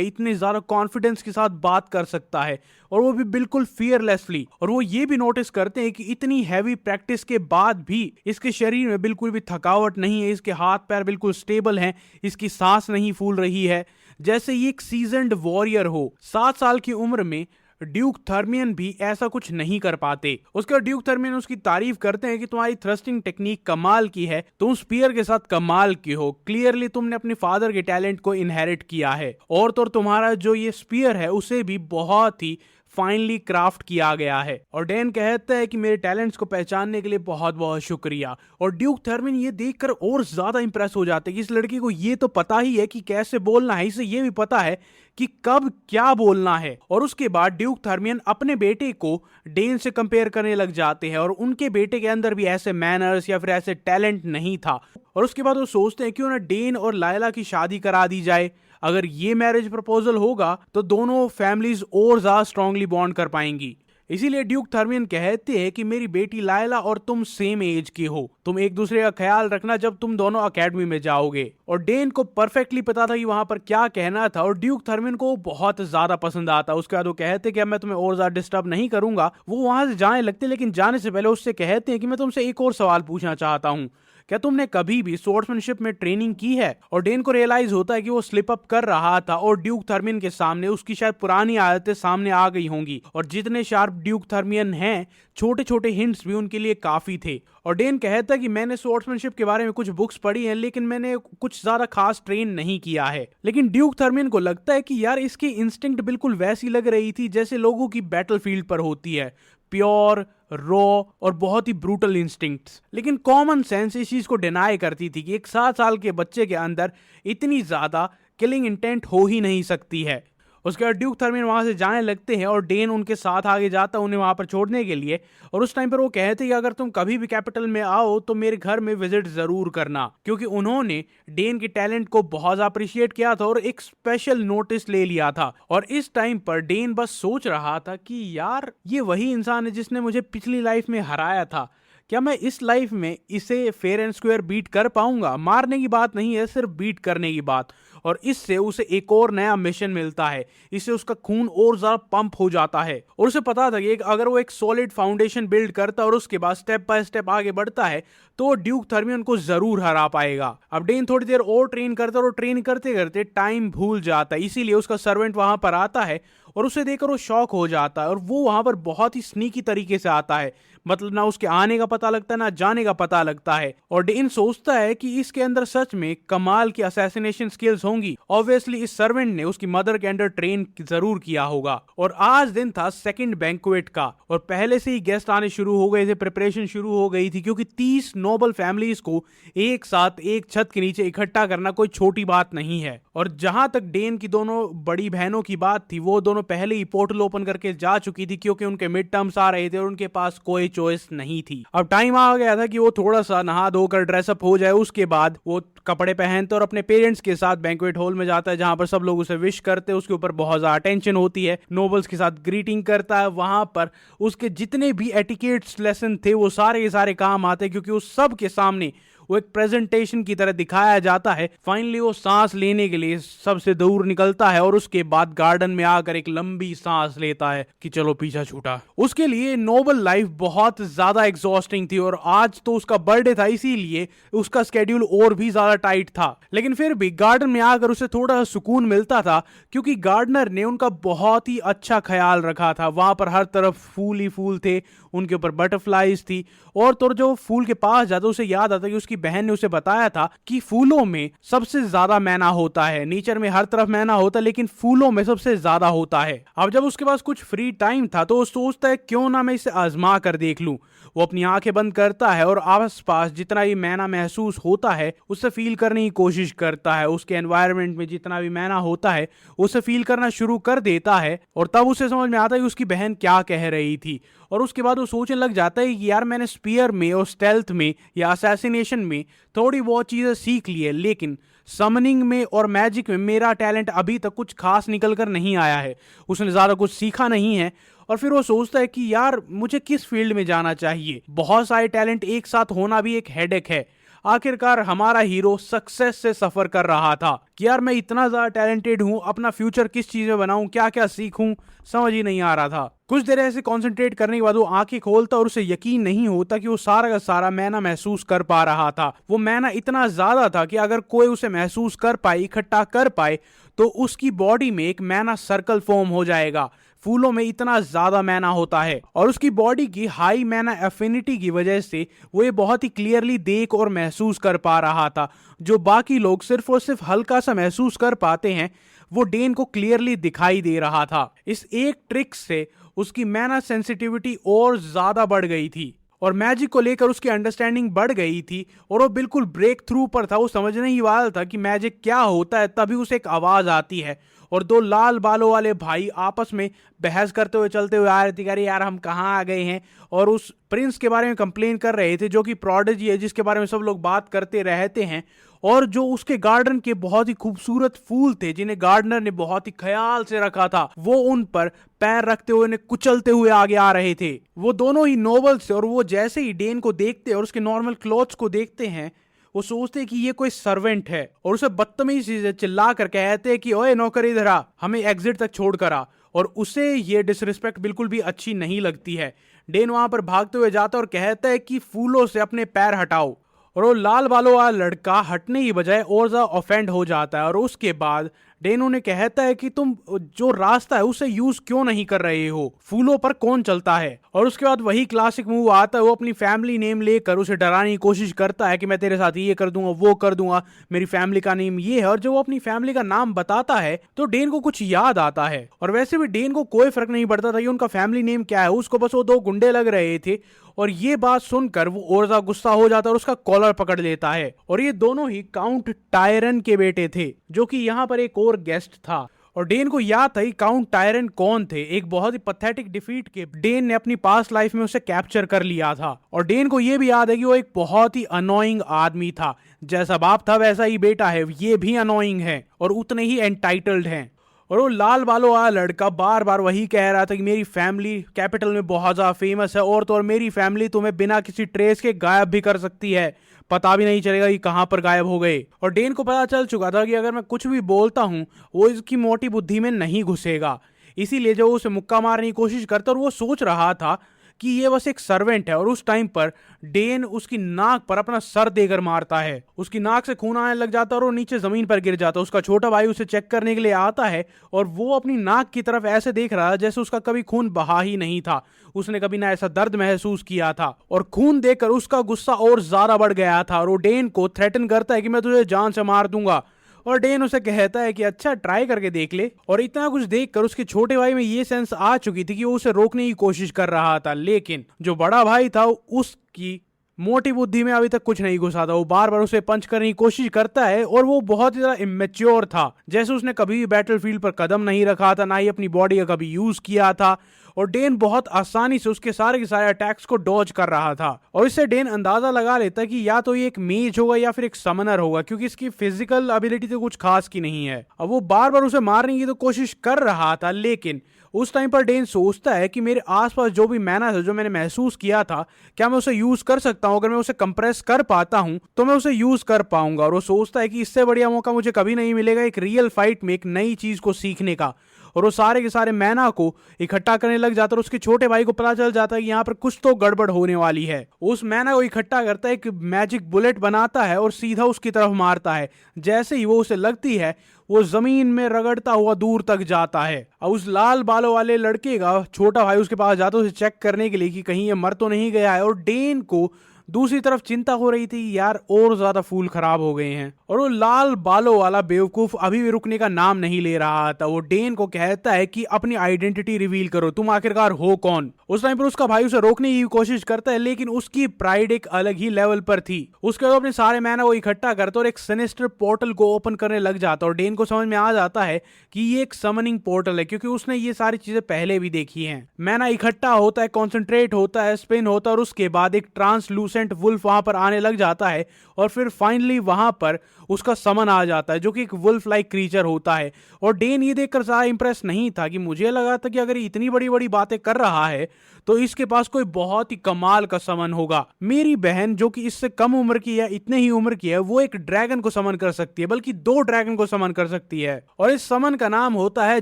इतने ज्यादा कॉन्फिडेंस के साथ बात कर सकता है और वो भी बिल्कुल फियरलेसली। और वो ये भी नोटिस करते हैं कि इतनी हैवी प्रैक्टिस के बाद भी इसके शरीर में बिल्कुल भी थकावट नहीं है, इसके हाथ पैर बिल्कुल स्टेबल हैं, इसकी सांस नहीं फूल रही है, जैसे ये एक सीजन्ड वॉरियर हो। 7 साल की उम्र में ड्यूक थर्मियन भी ऐसा कुछ नहीं कर पाते। उसके बाद ड्यूक थर्मियन उसकी तारीफ करते हैं कि तुम्हारी थ्रस्टिंग टेक्निक कमाल की है, तुम स्पीयर के साथ कमाल की हो, क्लियरली तुमने अपने फादर के टैलेंट को इनहेरिट किया है। और तो तुम्हारा जो ये स्पीयर है उसे भी बहुत ही फाइनली क्राफ्ट किया गया है। और डैन कहता है कि मेरे टैलेंट्स को पहचानने के लिए बहुत बहुत शुक्रिया। और ड्यूक थर्मियन ये देखकर और ज्यादा इंप्रेस हो जाते हैं कि इस लड़की को ये तो पता ही है कि कैसे बोलना है, इसे ये भी पता है कि कब क्या बोलना है। और उसके बाद ड्यूक थर्मियन अपने बेटे को डेन से कंपेयर करने लग जाते हैं और उनके बेटे के अंदर भी ऐसे मैनर्स या फिर ऐसे टैलेंट नहीं था। और उसके बाद वो सोचते हैं क्यों ना डेन और लायला की शादी करा दी जाए। अगर ये मैरिज प्रपोजल होगा तो दोनों फैमिलीज और ज्यादा स्ट्रांगली बॉन्ड कर पाएंगी। इसीलिए ड्यूक थर्मियन कहते हैं कि मेरी बेटी लायला और तुम सेम एज के हो, तुम एक दूसरे का ख्याल रखना जब तुम दोनों एकेडमी में जाओगे। और डेन को परफेक्टली पता था कि वहां पर क्या कहना था और ड्यूक थर्मियन को बहुत ज्यादा पसंद आता। उसके बाद वो कहते कि अब मैं तुम्हें और ज्यादा डिस्टर्ब नहीं करूंगा। वो वहां से जाने लगते, लेकिन जाने से पहले उससे कहते हैं कि मैं तुमसे एक और सवाल पूछना चाहता हूँ, क्या तुमने कभी भी स्वॉर्ड्समैनशिप में ट्रेनिंग की है? और डेन को रियलाइज होता है कि वो स्लिप अप कर रहा था और ड्यूक थर्मियन के सामने उसकी शायद पुरानी आदतें सामने आ गई होंगी। और जितने शार्प ड्यूक थर्मियन हैं, छोटे छोटे हिंट्स भी उनके लिए काफी थे। और डेन कहता है कि मैंने स्वॉर्ड्समैनशिप के बारे में कुछ बुक्स पढ़ी हैं, लेकिन मैंने कुछ ज्यादा खास ट्रेन नहीं किया है। लेकिन ड्यूक थर्मियन को लगता है कि यार इसकी इंस्टिंक्ट बिल्कुल वैसी लग रही थी जैसे लोगों की बैटलफील्ड पर होती है, प्योर, रॉ और बहुत ही ब्रूटल इंस्टिंक्ट्स। लेकिन कॉमन सेंस इस चीज को डिनाई करती थी कि एक 7 साल के बच्चे के अंदर इतनी ज्यादा किलिंग इंटेंट हो ही नहीं सकती है। उसके बाद ड्यूक थर्मियन वहां से जाने लगते हैं और डेन उनके साथ आगे जाता है उन्हें वहां पर छोड़ने के लिए। और उस टाइम पर वो कहते हैं कि अगर तुम कभी भी कैपिटल में आओ तो मेरे घर में विजिट जरूर करना, क्योंकि उन्होंने डेन के टैलेंट को बहुत अप्रिशिएट किया था और एक स्पेशल नोटिस ले लिया था। और इस टाइम पर डेन बस सोच रहा था कि यार ये वही इंसान है जिसने मुझे पिछली लाइफ में हराया था, क्या मैं इस लाइफ में इसे फेयर एंड स्क्वायर बीट कर पाऊंगा? मारने की बात नहीं है, सिर्फ बीट करने की बात। और इससे उसे एक और नया मिशन मिलता है, इससे उसका खून और ज्यादा पंप हो जाता है। और उसे पता था कि अगर वो एक सॉलिड फाउंडेशन बिल्ड करता और उसके बाद स्टेप बाय स्टेप आगे बढ़ता है तो ड्यूक थर्मियन को जरूर हरा पाएगा। अब डेन थोड़ी देर और ट्रेन करता है और ट्रेन करते करते टाइम भूल जाता है, इसीलिए उसका सर्वेंट वहां पर आता है और उसे देखकर वो शॉक हो जाता है। और वो वहां पर बहुत ही स्नीकी तरीके से आता है, मतलब ना उसके आने का पता लगता है ना जाने का पता लगता है। और डेन सोचता है कि इसके अंदर सच में कमाल की असैसिनेशन स्किल्स होंगी। ऑब्वियसली इस सर्वेंट ने उसकी मदर के अंडर ट्रेन जरूर किया होगा। और आज दिन था सेकंड बैंक्वेट का और पहले से ही गेस्ट आने शुरू हो गए थे, प्रिपरेशन शुरू हो गई थी, क्योंकि 30 नोबल फैमिलीज को एक साथ एक छत के नीचे इकट्ठा करना कोई छोटी बात नहीं है। और जहां तक डेन की दोनों बड़ी बहनों की बात थी, वो दोनों पहले ही पोर्टल ओपन करके जा चुकी थी, क्योंकि उनके मिड टर्म्स आ रहे थे और उनके पास कोई चॉइस नहीं थी। अब टाइम आ गया था कि वो थोड़ा सा नहा धोकर ड्रेसअप हो जाए, उसके बाद वो कपड़े पहनते और अपने पेरेंट्स के साथ बैंक्वेट हॉल में जाता है, जहां पर सब लोग उसे विश करते हैं। उसके ऊपर बहुत ज्यादा टेंशन होती है, नोबल्स के साथ ग्रीटिंग करता है। वहां पर उसके जितने भी एटिकेट्स लेसन थे वो सारे के सारे काम आते हैं, क्योंकि उस सब के सामने वो एक प्रेजेंटेशन की तरह दिखाया जाता है। फाइनली वो सांस लेने के लिए सबसे दूर निकलता है और उसके बाद गार्डन में आकर एक लंबी सांस लेता है कि चलो पीछा छूटा। उसके लिए नोबल लाइफ बहुत ज्यादा एग्जॉस्टिंग थी और आज तो उसका बर्थडे था, इसीलिए उसका स्केड्यूल और भी ज्यादा टाइट था। लेकिन फिर भी गार्डन में आकर उसे थोड़ा सुकून मिलता था, क्योंकि गार्डनर ने उनका बहुत ही अच्छा ख्याल रखा था। वहां पर हर तरफ फूल ही फूल थे, उनके ऊपर बटरफ्लाईज थी। और तो जो फूल के पास जाता उसे याद आता कि उसकी बहन ने उसे बताया था कि फूलों में सबसे ज्यादा मैना होता है। नेचर में हर तरफ मैना होता है लेकिन फूलों में सबसे ज्यादा होता है। अब जब उसके पास कुछ फ्री टाइम था तो वो सोचता है क्यों ना मैं इसे आजमा कर देख लूं। वो अपनी आंखें बंद करता है और आसपास जितना भी मैना महसूस होता है उससे फील करने की कोशिश करता है। उसके एनवायरनमेंट में जितना भी मैना होता है उसे फील करना शुरू कर देता है और तब उसे समझ में आता है कि उसकी बहन क्या कह रही थी। और उसके बाद वो सोचने लग जाता है कि यार मैंने स्पीयर में और स्टेल्थ में या असैसिनेशन में थोड़ी बहुत चीजें सीख ली है, लेकिन समनिंग में और मैजिक में मेरा टैलेंट अभी तक कुछ खास निकल कर नहीं आया है। उसने ज्यादा कुछ सीखा नहीं है। और फिर वो सोचता है कि यार मुझे किस फील्ड में जाना चाहिए। बहुत सारे टैलेंट एक साथ होना भी एक हेडेक है। आखिरकार हमारा हीरो सक्सेस से सफर कर रहा था कि यार मैं इतना ज्यादा टैलेंटेड हूं, अपना फ्यूचर किस चीज में बनाऊं, क्या क्या सीखूं, समझ ही नहीं आ रहा था। कुछ देर ऐसे कंसंट्रेट करने के बाद वो आंखें खोलता और उसे यकीन नहीं होता कि वो सारा का सारा मैना महसूस कर पा रहा था। वो मैना इतना ज्यादा था कि अगर कोई उसे महसूस कर पाए, इकट्ठा कर पाए, तो उसकी बॉडी में एक मैना सर्कल फॉर्म हो जाएगा। फूलों में इतना ज्यादा मैना होता है और उसकी बॉडी की हाई मैना एफिनिटी की वजह से वो ये बहुत ही क्लियरली देख और महसूस कर पा रहा था। जो बाकी लोग सिर्फ और सिर्फ हल्का सा महसूस कर पाते हैं वो डेन को क्लियरली दिखाई दे रहा था। इस एक ट्रिक से उसकी मैना सेंसिटिविटी और ज्यादा बढ़ गई थी और मैजिक को लेकर उसकी अंडरस्टैंडिंग बढ़ गई थी और वो बिल्कुल ब्रेक थ्रू पर था। वो समझने ही वाला था कि मैजिक क्या होता है। तभी उसे एक आवाज आती है और दो लाल बालों वाले भाई आपस में बहस करते हुए चलते हुए आ रहे थे। अरे यार हम कहाँ आ गए हैं, और उस प्रिंस के बारे में कंप्लेन कर रहे थे जो कि प्रोडिजी है, जिसके बारे में सब लोग बात करते रहते हैं। और जो उसके गार्डन के बहुत ही खूबसूरत फूल थे जिन्हें गार्डनर ने बहुत ही ख्याल से रखा था, वो उन पर पैर रखते हुए उन्हें कुचलते हुए आगे आ रहे थे। वो दोनों ही नोबल्स थे और वो जैसे ही डेन को देखते और उसके नॉर्मल क्लॉथ्स को देखते हैं वो सोचते कि ये कोई सर्वेंट है और उसे बदतमीजी से चिल्ला कर कहते कि ओए नौकर इधर आ, हमें एग्जिट तक छोड़ कर आ। और उसे ये डिसरिस्पेक्ट बिल्कुल भी अच्छी नहीं लगती है। डेन वहां पर भागते हुए जाता और कहता है कि फूलों से अपने पैर हटाओ, और वो लाल बालों वाला लड़का हटने की बजाय और ज्यादा ऑफेंड हो जाता है। और उसके बाद डेन उन्हें कहता है कि तुम जो रास्ता है उसे यूज क्यों नहीं कर रहे हो, फूलों पर कौन चलता है। और उसके बाद वही क्लासिक मूव आता है। वो अपनी फैमिली नेम लेकर उसे डराने की कोशिश करता है कि मैं तेरे साथ ये कर दूंगा, वो कर दूंगा, मेरी फैमिली का नेम ये है। और जब वो अपनी फैमिली का नाम बताता है तो डेन को कुछ याद आता है। और वैसे भी डेन को कोई फर्क नहीं पड़ता था कि उनका फैमिली नेम क्या है, उसको बस वो दो गुंडे लग रहे थे। और ये बात सुनकर वो और ज्यादा गुस्सा हो जाता है और उसका कॉलर पकड़ लेता है। और ये दोनों ही काउंट टायरन के बेटे थे, जो कि यहाँ पर एक और गेस्ट था। और डेन को याद था कि काउंट टायरन कौन थे। एक बहुत ही पैथेटिक डिफीट के डेन ने अपनी पास्ट लाइफ में उसे कैप्चर कर लिया था। और डेन को यह भी याद है कि वो एक बहुत ही अनोइंग आदमी था। जैसा बाप था वैसा ही बेटा है, ये भी अनोइंग है और उतने ही एंटाइटल्ड हैं। और वो लाल बालों वाला लड़का बार बार वही कह रहा था कि मेरी फैमिली कैपिटल में बहुत ज्यादा फेमस है और तो और मेरी फैमिली तुम्हें बिना किसी ट्रेस के गायब भी कर सकती है, पता भी नहीं चलेगा कि कहां पर गायब हो गए। और डेन को पता चल चुका था कि अगर मैं कुछ भी बोलता हूं वो इसकी मोटी बुद्धि में नहीं घुसेगा। इसीलिए जो उसे मुक्का मारने की कोशिश करता और वो सोच रहा था कि ये बस एक सर्वेंट है। और उस टाइम पर डेन उसकी नाक पर अपना सर देकर मारता है। उसकी नाक से खून आने लग जाता है और वो नीचे जमीन पर गिर जाता है। उसका छोटा भाई उसे चेक करने के लिए आता है और वो अपनी नाक की तरफ ऐसे देख रहा है जैसे उसका कभी खून बहा ही नहीं था। उसने कभी ना ऐसा दर्द महसूस किया था। और खून देखकर उसका गुस्सा और ज्यादा बढ़ गया था और वो डेन को थ्रेटन करता है कि मैं तुझे जान से मार दूंगा। और डेन उसे कहता है कि अच्छा ट्राई करके देख ले। और इतना कुछ देखकर उसके छोटे भाई में ये सेंस आ चुकी थी कि वो उसे रोकने की कोशिश कर रहा था, लेकिन जो बड़ा भाई था उसकी मोटी बुद्धि में अभी तक कुछ नहीं घुसा था। वो बार बार उसे पंच करने की कोशिश करता है और वो बहुत ही ज्यादा इमेच्योर था, जैसे उसने कभी भी बैटलफील्ड पर कदम नहीं रखा था, ना ही अपनी बॉडी का कभी यूज किया था। और डेन बहुत आसानी से उसके सारे के सारे अटैक्स को डॉज कर रहा था। और इससे डेन अंदाजा लगा लेता कि या तो ये एक मेज होगा या फिर एक समनर होगा, क्योंकि इसकी फिजिकल एबिलिटी तो कुछ खास की नहीं है। अब वो बार बार उसे मारने की तो कोशिश कर रहा था, लेकिन उस टाइम पर डेन सोचता है कि मेरे आसपास जो भी मैना है जो मैंने महसूस किया था, क्या मैं उसे यूज कर सकता हूं? अगर मैं उसे कंप्रेस कर पाता हूं तो मैं उसे यूज कर पाऊंगा। और वो सोचता है कि इससे बढ़िया मौका मुझे कभी नहीं मिलेगा एक रियल फाइट में एक नई चीज को सीखने का। और वो सारे के सारे मैना को इकट्ठा करने लग जाता है। और उसके छोटे भाई को पता चल जाता है कि यहाँ पर कुछ तो गड़बड़ होने वाली है। उस मैना को इकट्ठा करता है, एक मैजिक बुलेट बनाता है और सीधा उसकी तरफ मारता है। जैसे ही वो उसे लगती है वो जमीन में रगड़ता हुआ दूर तक जाता है। अब उस लाल बालों वाले लड़के का छोटा भाई उसके पास जाता है उसे चेक करने के लिए कि कहीं ये मर तो नहीं गया है। और डेन को दूसरी तरफ चिंता हो रही थी यार और ज्यादा फूल खराब हो गए हैं, और वो लाल बालों वाला बेवकूफ अभी भी रुकने का नाम नहीं ले रहा था। वो डेन को कहता है कि अपनी आइडेंटिटी रिवील करो, तुम आखिरकार हो कौन। उस टाइम पर उसका भाई उसे रोकने की कोशिश करता है, लेकिन उसकी प्राइड एक अलग ही लेवल पर थी। उसके बाद अपने सारे मैना वो इकट्ठा करता और एक सिनिस्टर पोर्टल को ओपन करने लग जाता, और डेन को समझ में आ जाता है कि ये एक समनिंग पोर्टल है, क्योंकि उसने ये सारी चीजें पहले भी देखी हैं। मैना इकट्ठा होता है, कॉन्सेंट्रेट होता है, स्पिन होता है, और उसके बाद एक ट्रांसलूसेंट वुल्फ वहां पर आने लग जाता है, और फिर फाइनली वहां पर उसका समन आ जाता है जो कि एक वुल्फ लाइक क्रीचर होता है। और डेन ये देखकर ज्यादा इंप्रेस नहीं था, कि मुझे लगा था कि अगर ये इतनी बड़ी बड़ी बातें कर रहा है तो इसके पास कोई बहुत ही कमाल का समन होगा। मेरी बहन जो कि इससे कम उम्र की है, इतने ही उम्र की है, वो एक ड्रैगन को समन कर सकती है, बल्कि 2 ड्रैगन को समन कर सकती है, और इस समन का नाम होता है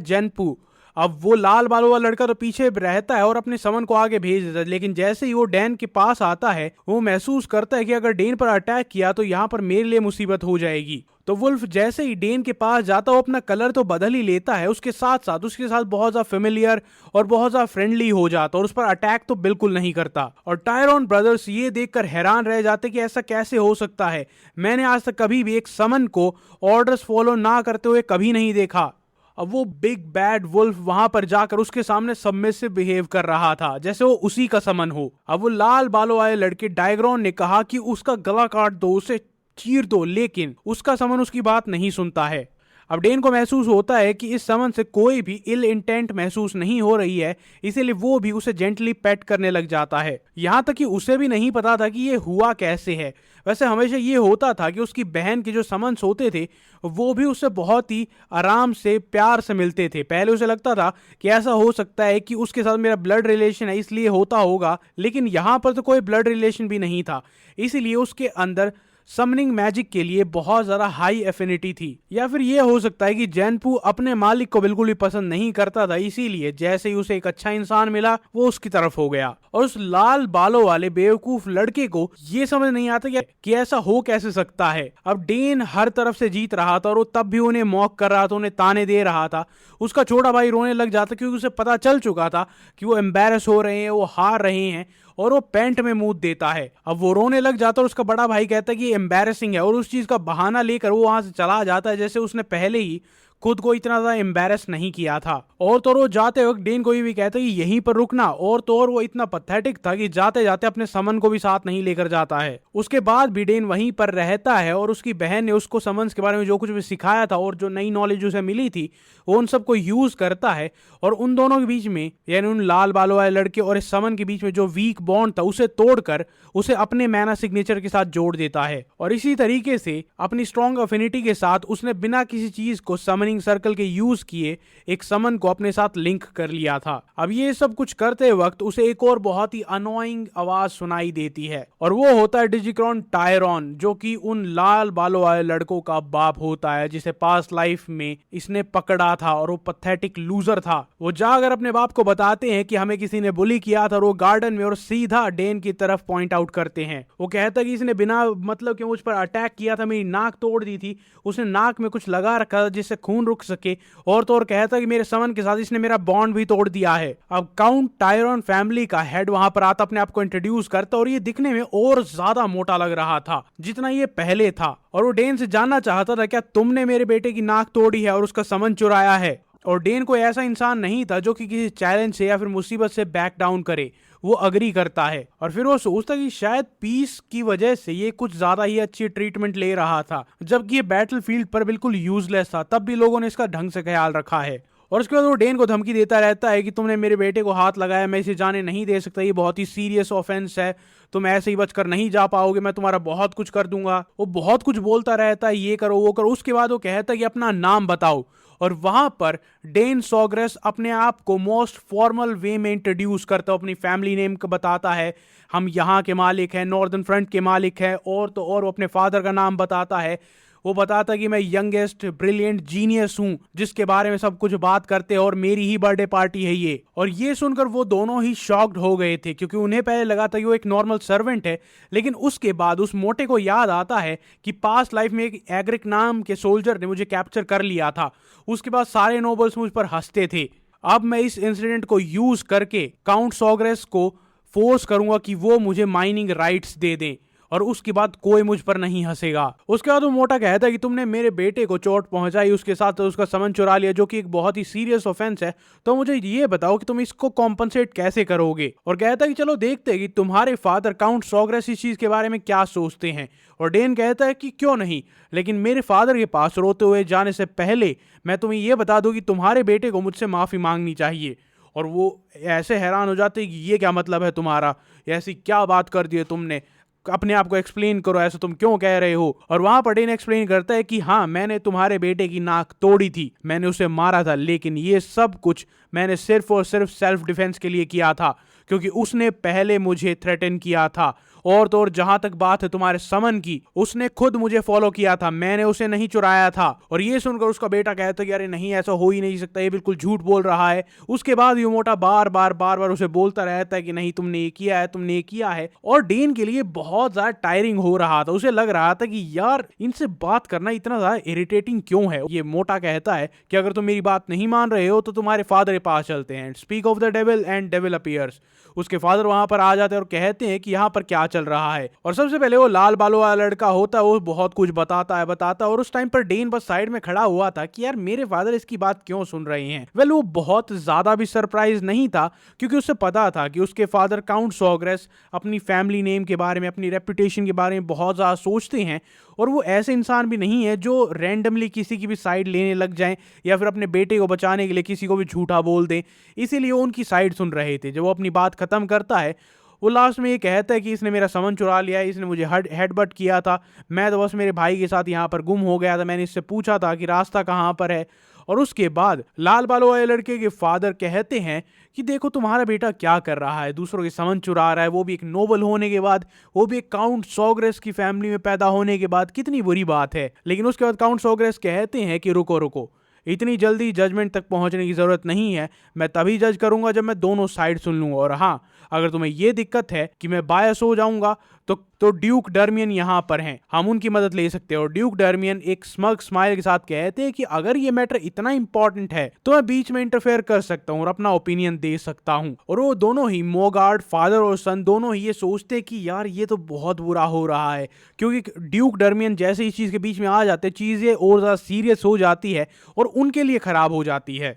जेनपू। अब वो लाल बालों वाला लड़का तो पीछे रहता है और अपने समन को आगे भेज देता है, लेकिन जैसे ही वो डैन के पास आता है वो महसूस करता है कि अगर डेन पर अटैक किया तो यहाँ पर मेरे लिए मुसीबत हो जाएगी। तो वुल्फ जैसे ही डेन के पास जाता है वो अपना कलर तो बदल ही लेता है, उसके साथ बहुत ज्यादा फेमिलियर और बहुत ज्यादा फ्रेंडली हो जाता, और उस पर अटैक तो बिल्कुल नहीं करता। और टायरॉन ब्रदर्स ये देखकर हैरान रह जाते कि ऐसा कैसे हो सकता है, मैंने आज तक कभी भी एक समन को ऑर्डर्स फॉलो ना करते हुए कभी नहीं देखा। अब वो बिग बैड वुल्फ वहां पर जाकर उसके सामने सबमिसिव बिहेव कर रहा था, जैसे वो उसी का समन हो। अब वो लाल बालों वाले लड़के डायग्रॉन ने कहा कि उसका गला काट दो, उसे चीर दो, लेकिन उसका समन उसकी बात नहीं सुनता है। अब डेन को महसूस होता है कि इस समन से कोई भी इल इंटेंट महसूस नहीं हो रही है, इसीलिए वो भी उसे जेंटली पेट करने लग जाता है। यहाँ तक कि उसे भी नहीं पता था कि ये हुआ कैसे है। वैसे हमेशा ये होता था कि उसकी बहन के जो समन्स होते थे वो भी उससे बहुत ही आराम से प्यार से मिलते थे। पहले उसे लगता था कि ऐसा हो सकता है कि उसके साथ मेरा ब्लड रिलेशन है इसलिए होता होगा, लेकिन यहाँ पर तो कोई ब्लड रिलेशन भी नहीं था, इसीलिए उसके अंदर समनिंग मैजिक के लिए बहुत ज्यादा हाई एफिनिटी थी। या फिर यह हो सकता है कि जेनपू अपने मालिक को बिल्कुल भी पसंद नहीं करता था, इसीलिए जैसे ही उसे एक अच्छा इंसान मिला वो उसकी तरफ हो गया। और उस लाल बालों वाले बेवकूफ लड़के को ये समझ नहीं आता कि ऐसा हो कैसे सकता है। अब डेन हर तरफ से जीत रहा था और वो तब भी उन्हें मॉक कर रहा था, उन्हें ताने दे रहा था। उसका छोटा भाई रोने लग जाता क्योंकि उसे पता चल चुका था कि वो एम्बेरस हो रहे हैं, वो हार रहे हैं, और वो पैंट में मुंह देता है। अब वो रोने लग जाता है और उसका बड़ा भाई कहता है कि एम्बैरेसिंग है, और उस चीज का बहाना लेकर वो वहां से चला जाता है, जैसे उसने पहले ही खुद को इतना ज्यादा एम्बैरेस नहीं किया था। और तो वो जाते वक्त डेन को भी कहता है कि यहीं पर रुकना, और तो और वो इतना पैथेटिक था कि जाते जाते अपने समन को भी साथ नहीं लेकर जाता है। उसके बाद भी डेन वहीं पर रहता है और उसकी बहन ने उसको समन्स के बारे में जो कुछ भी सिखाया था और जो नई नॉलेज उसे मिली थी वो उन सबको यूज करता है, और उन दोनों के बीच में यानी उन लाल बालों वाले लड़के और इस समन के बीच में जो वीक बॉन्ड था उसे तोड़कर उसे अपने मैना सिग्नेचर के साथ जोड़ देता है। और इसी तरीके से अपनी स्ट्रॉन्ग अफिनिटी के साथ उसने बिना किसी चीज को समनिंग सर्कल के यूज किए एक समन को अपने साथ लिंक कर लिया था। अब ये सब कुछ करते वक्त उसे एक और बहुत ही अनोइंग आवाज सुनाई देती है, और वो होता है डिजिक्रॉन टायरॉन, जो कि उन लाल बालों वाले लड़कों का बाप होता है जिसे पास्ट लाइफ में इसने पकड़ा था और वो पैथेटिक लूजर था। वो जाकर अपने बाप को बताते हैं कि हमें किसी ने बुली किया था, और वो गार्डन में और सीधा डेन की तरफ पॉइंट आउट करते हैं। वो कहता है कि इसने बिना मतलब कि मुझ पर अटैक किया था, मेरी नाक तोड़ दी थी, उसने नाक में कुछ लगा रखा था जिससे खून रुक सके, और तो और कहता है कि मेरे समन के साथ इसने मेरा बॉन्ड भी तोड़ दिया है। अब काउंट टायरॉन फैमिली का हेड वहां पर आता, अपने आप को इंट्रोड्यूस करता, और ये दिखने में और ज्यादा मोटा लग रहा था जितना ये पहले था। और वो डेन से जानना चाहता था क्या तुमने मेरे बेटे की नाक तोड़ी है और उसका समन चुराया है। और डेन को ऐसा इंसान नहीं था जो कि किसी चैलेंज से या फिर मुसीबत से बैक डाउन करे, वो अग्री करता है। और फिर वो सोचता कि शायद पीस की वजह से ये कुछ ज्यादा ही अच्छी ट्रीटमेंट ले रहा था, जबकि ये बैटलफील्ड पर बिल्कुल यूजलेस था, तब भी लोगों ने इसका ढंग से ख्याल रखा है। और उसके बाद वो डेन को धमकी देता रहता है कि तुमने मेरे बेटे को हाथ लगाया, मैं इसे जाने नहीं दे सकता, ये बहुत ही सीरियस ऑफेंस है, तुम ऐसे ही बचकर नहीं जा पाओगे, मैं तुम्हारा बहुत कुछ कर दूंगा। वो बहुत कुछ बोलता रहता है, ये करो वो करो। उसके बाद वो कहता है कि अपना नाम बताओ, और वहां पर डेन सॉग्रेस अपने आप को मोस्ट फॉर्मल वे में इंट्रोड्यूस करता है, अपनी फैमिली नेम को बताता है, हम यहाँ के मालिक हैं, नॉर्दर्न फ्रंट के मालिक हैं, और तो और वो अपने फादर का नाम बताता है। वो बताता है कि मैं यंगेस्ट ब्रिलियंट जीनियस हूं जिसके बारे में सब कुछ बात करते हैं, और मेरी ही बर्थडे पार्टी है ये। और ये सुनकर वो दोनों ही शॉक्ड हो गए थे, क्योंकि उन्हें पहले लगा था कि वो एक नॉर्मल सर्वेंट है, लेकिन उसके बाद उस मोटे को याद आता है कि पास्ट लाइफ में एक एग्रिक नाम के सोल्जर ने मुझे कैप्चर कर लिया था। उसके बाद सारे नोबल्स मुझ पर हंसते थे। अब मैं इस इंसिडेंट को यूज करके काउंट सॉग्रेस को फोर्स करूंगा कि वो मुझे माइनिंग राइट्स दे दें और उसके बाद कोई मुझ पर नहीं हंसेगा। उसके बाद वो मोटा कहता है कि तुमने मेरे बेटे को चोट पहुंचाई, उसके साथ उसका सामान चुरा लिया, जो कि एक बहुत ही सीरियस ऑफेंस है, तो मुझे ये बताओ कि तुम इसको कॉम्पनसेट कैसे करोगे। और कहता है कि चलो देखते हैं कि तुम्हारे फादर काउंट सॉग्रेस इस चीज के बारे में क्या सोचते हैं। और डेन कहता है कि क्यों नहीं, लेकिन मेरे फादर के पास रोते हुए जाने से पहले मैं तुम्हें यह बता दूं कि तुम्हारे बेटे को मुझसे माफी मांगनी चाहिए। और वो ऐसे हैरान हो जाते हैं कि ये क्या मतलब है तुम्हारा, ऐसी क्या बात कर दी है तुमने, अपने आप को एक्सप्लेन करो, ऐसा तुम क्यों कह रहे हो। और वहां पर डेन एक्सप्लेन करता है कि हाँ, मैंने तुम्हारे बेटे की नाक तोड़ी थी, मैंने उसे मारा था, लेकिन ये सब कुछ मैंने सिर्फ और सिर्फ सेल्फ डिफेंस के लिए किया था, क्योंकि उसने पहले मुझे थ्रेटन किया था। और तो और जहां तक बात है तुम्हारे समन की, उसने खुद मुझे फॉलो किया था, मैंने उसे नहीं चुराया था। और ये सुनकर उसका बेटा कहता है कि अरे नहीं, ऐसा हो ही नहीं सकता, ये बिल्कुल झूठ बोल रहा है। उसके बाद योमोटा बार बार उसे बोलता रहता है कि नहीं, तुमने ये किया है, तुमने ये किया है। और डेन के लिए बहुत ज्यादा टायरिंग हो रहा था, उसे लग रहा था कि यार इनसे बात करना इतना ज्यादा इरिटेटिंग क्यों है। ये मोटा कहता है कि अगर तुम मेरी बात नहीं मान रहे हो तो तुम्हारे फादर के पास चलते हैं। Speak of the devil and devil appears. उसके फादर वहां पर आ जाते हैं और कहते हैं कि यहाँ पर क्या चल रहा है। और सबसे पहले वो लाल बालों वाला लड़का होता है, वो बहुत कुछ बताता है। और उस टाइम पर डेन बस साइड में खड़ा हुआ था कि यार मेरे फादर इसकी बात क्यों सुन रहे हैं। वेल, वो बहुत ज्यादा भी सरप्राइज नहीं था, क्योंकि उसे पता था कि उसके फादर काउंट सॉग्रेस अपनी फैमिली नेम के बारे में, अपनी रेपुटेशन के बारे में बहुत ज्यादा सोचते हैं। और वो ऐसे इंसान भी नहीं है जो रैंडमली किसी की भी साइड लेने लग जाएं या फिर अपने बेटे को बचाने के लिए किसी को भी झूठा बोल दें। इसीलिए वो उनकी साइड सुन रहे थे। जब वो अपनी बात खत्म करता है, वो लास्ट में ये कहता है कि इसने मेरा सामान चुरा लिया है, इसने मुझे हेडबट किया था, मैं तो बस मेरे भाई के साथ यहाँ पर गुम हो गया था, मैंने इससे पूछा था कि रास्ता कहाँ पर है। और उसके बाद लाल बालों वाले लड़के के फादर कहते हैं कि देखो तुम्हारा बेटा क्या कर रहा है, दूसरों के सामान चुरा रहा है, वो भी एक नोबल होने के बाद, वो भी एक काउंट सॉग्रेस की फैमिली में पैदा होने के बाद, कितनी बुरी बात है। लेकिन उसके बाद काउंट सॉग्रेस कहते हैं कि रुको रुको, इतनी जल्दी जजमेंट तक पहुंचने की जरूरत नहीं है, मैं तभी जज करूंगा जब मैं दोनों साइड सुन लूंगा। और हाँ, अगर तुम्हें यह दिक्कत है कि मैं बायस हो जाऊंगा तो ड्यूक डर्मियन यहाँ पर हैं, हम उनकी मदद ले सकते हैं। और ड्यूक डर्मियन एक स्मग स्माइल के साथ कहते हैं कि अगर ये मैटर इतना इंपॉर्टेंट है तो मैं बीच में इंटरफेयर कर सकता हूँ और अपना ओपिनियन दे सकता हूँ। और वो दोनों ही, मोगार्ड फादर और सन, दोनों ही ये सोचते हैं कि यार ये तो बहुत बुरा हो रहा है, क्योंकि ड्यूक डर्मियन जैसे इस चीज के बीच में आ जाते, चीजें और ज्यादा सीरियस हो जाती है और उनके लिए खराब हो जाती है।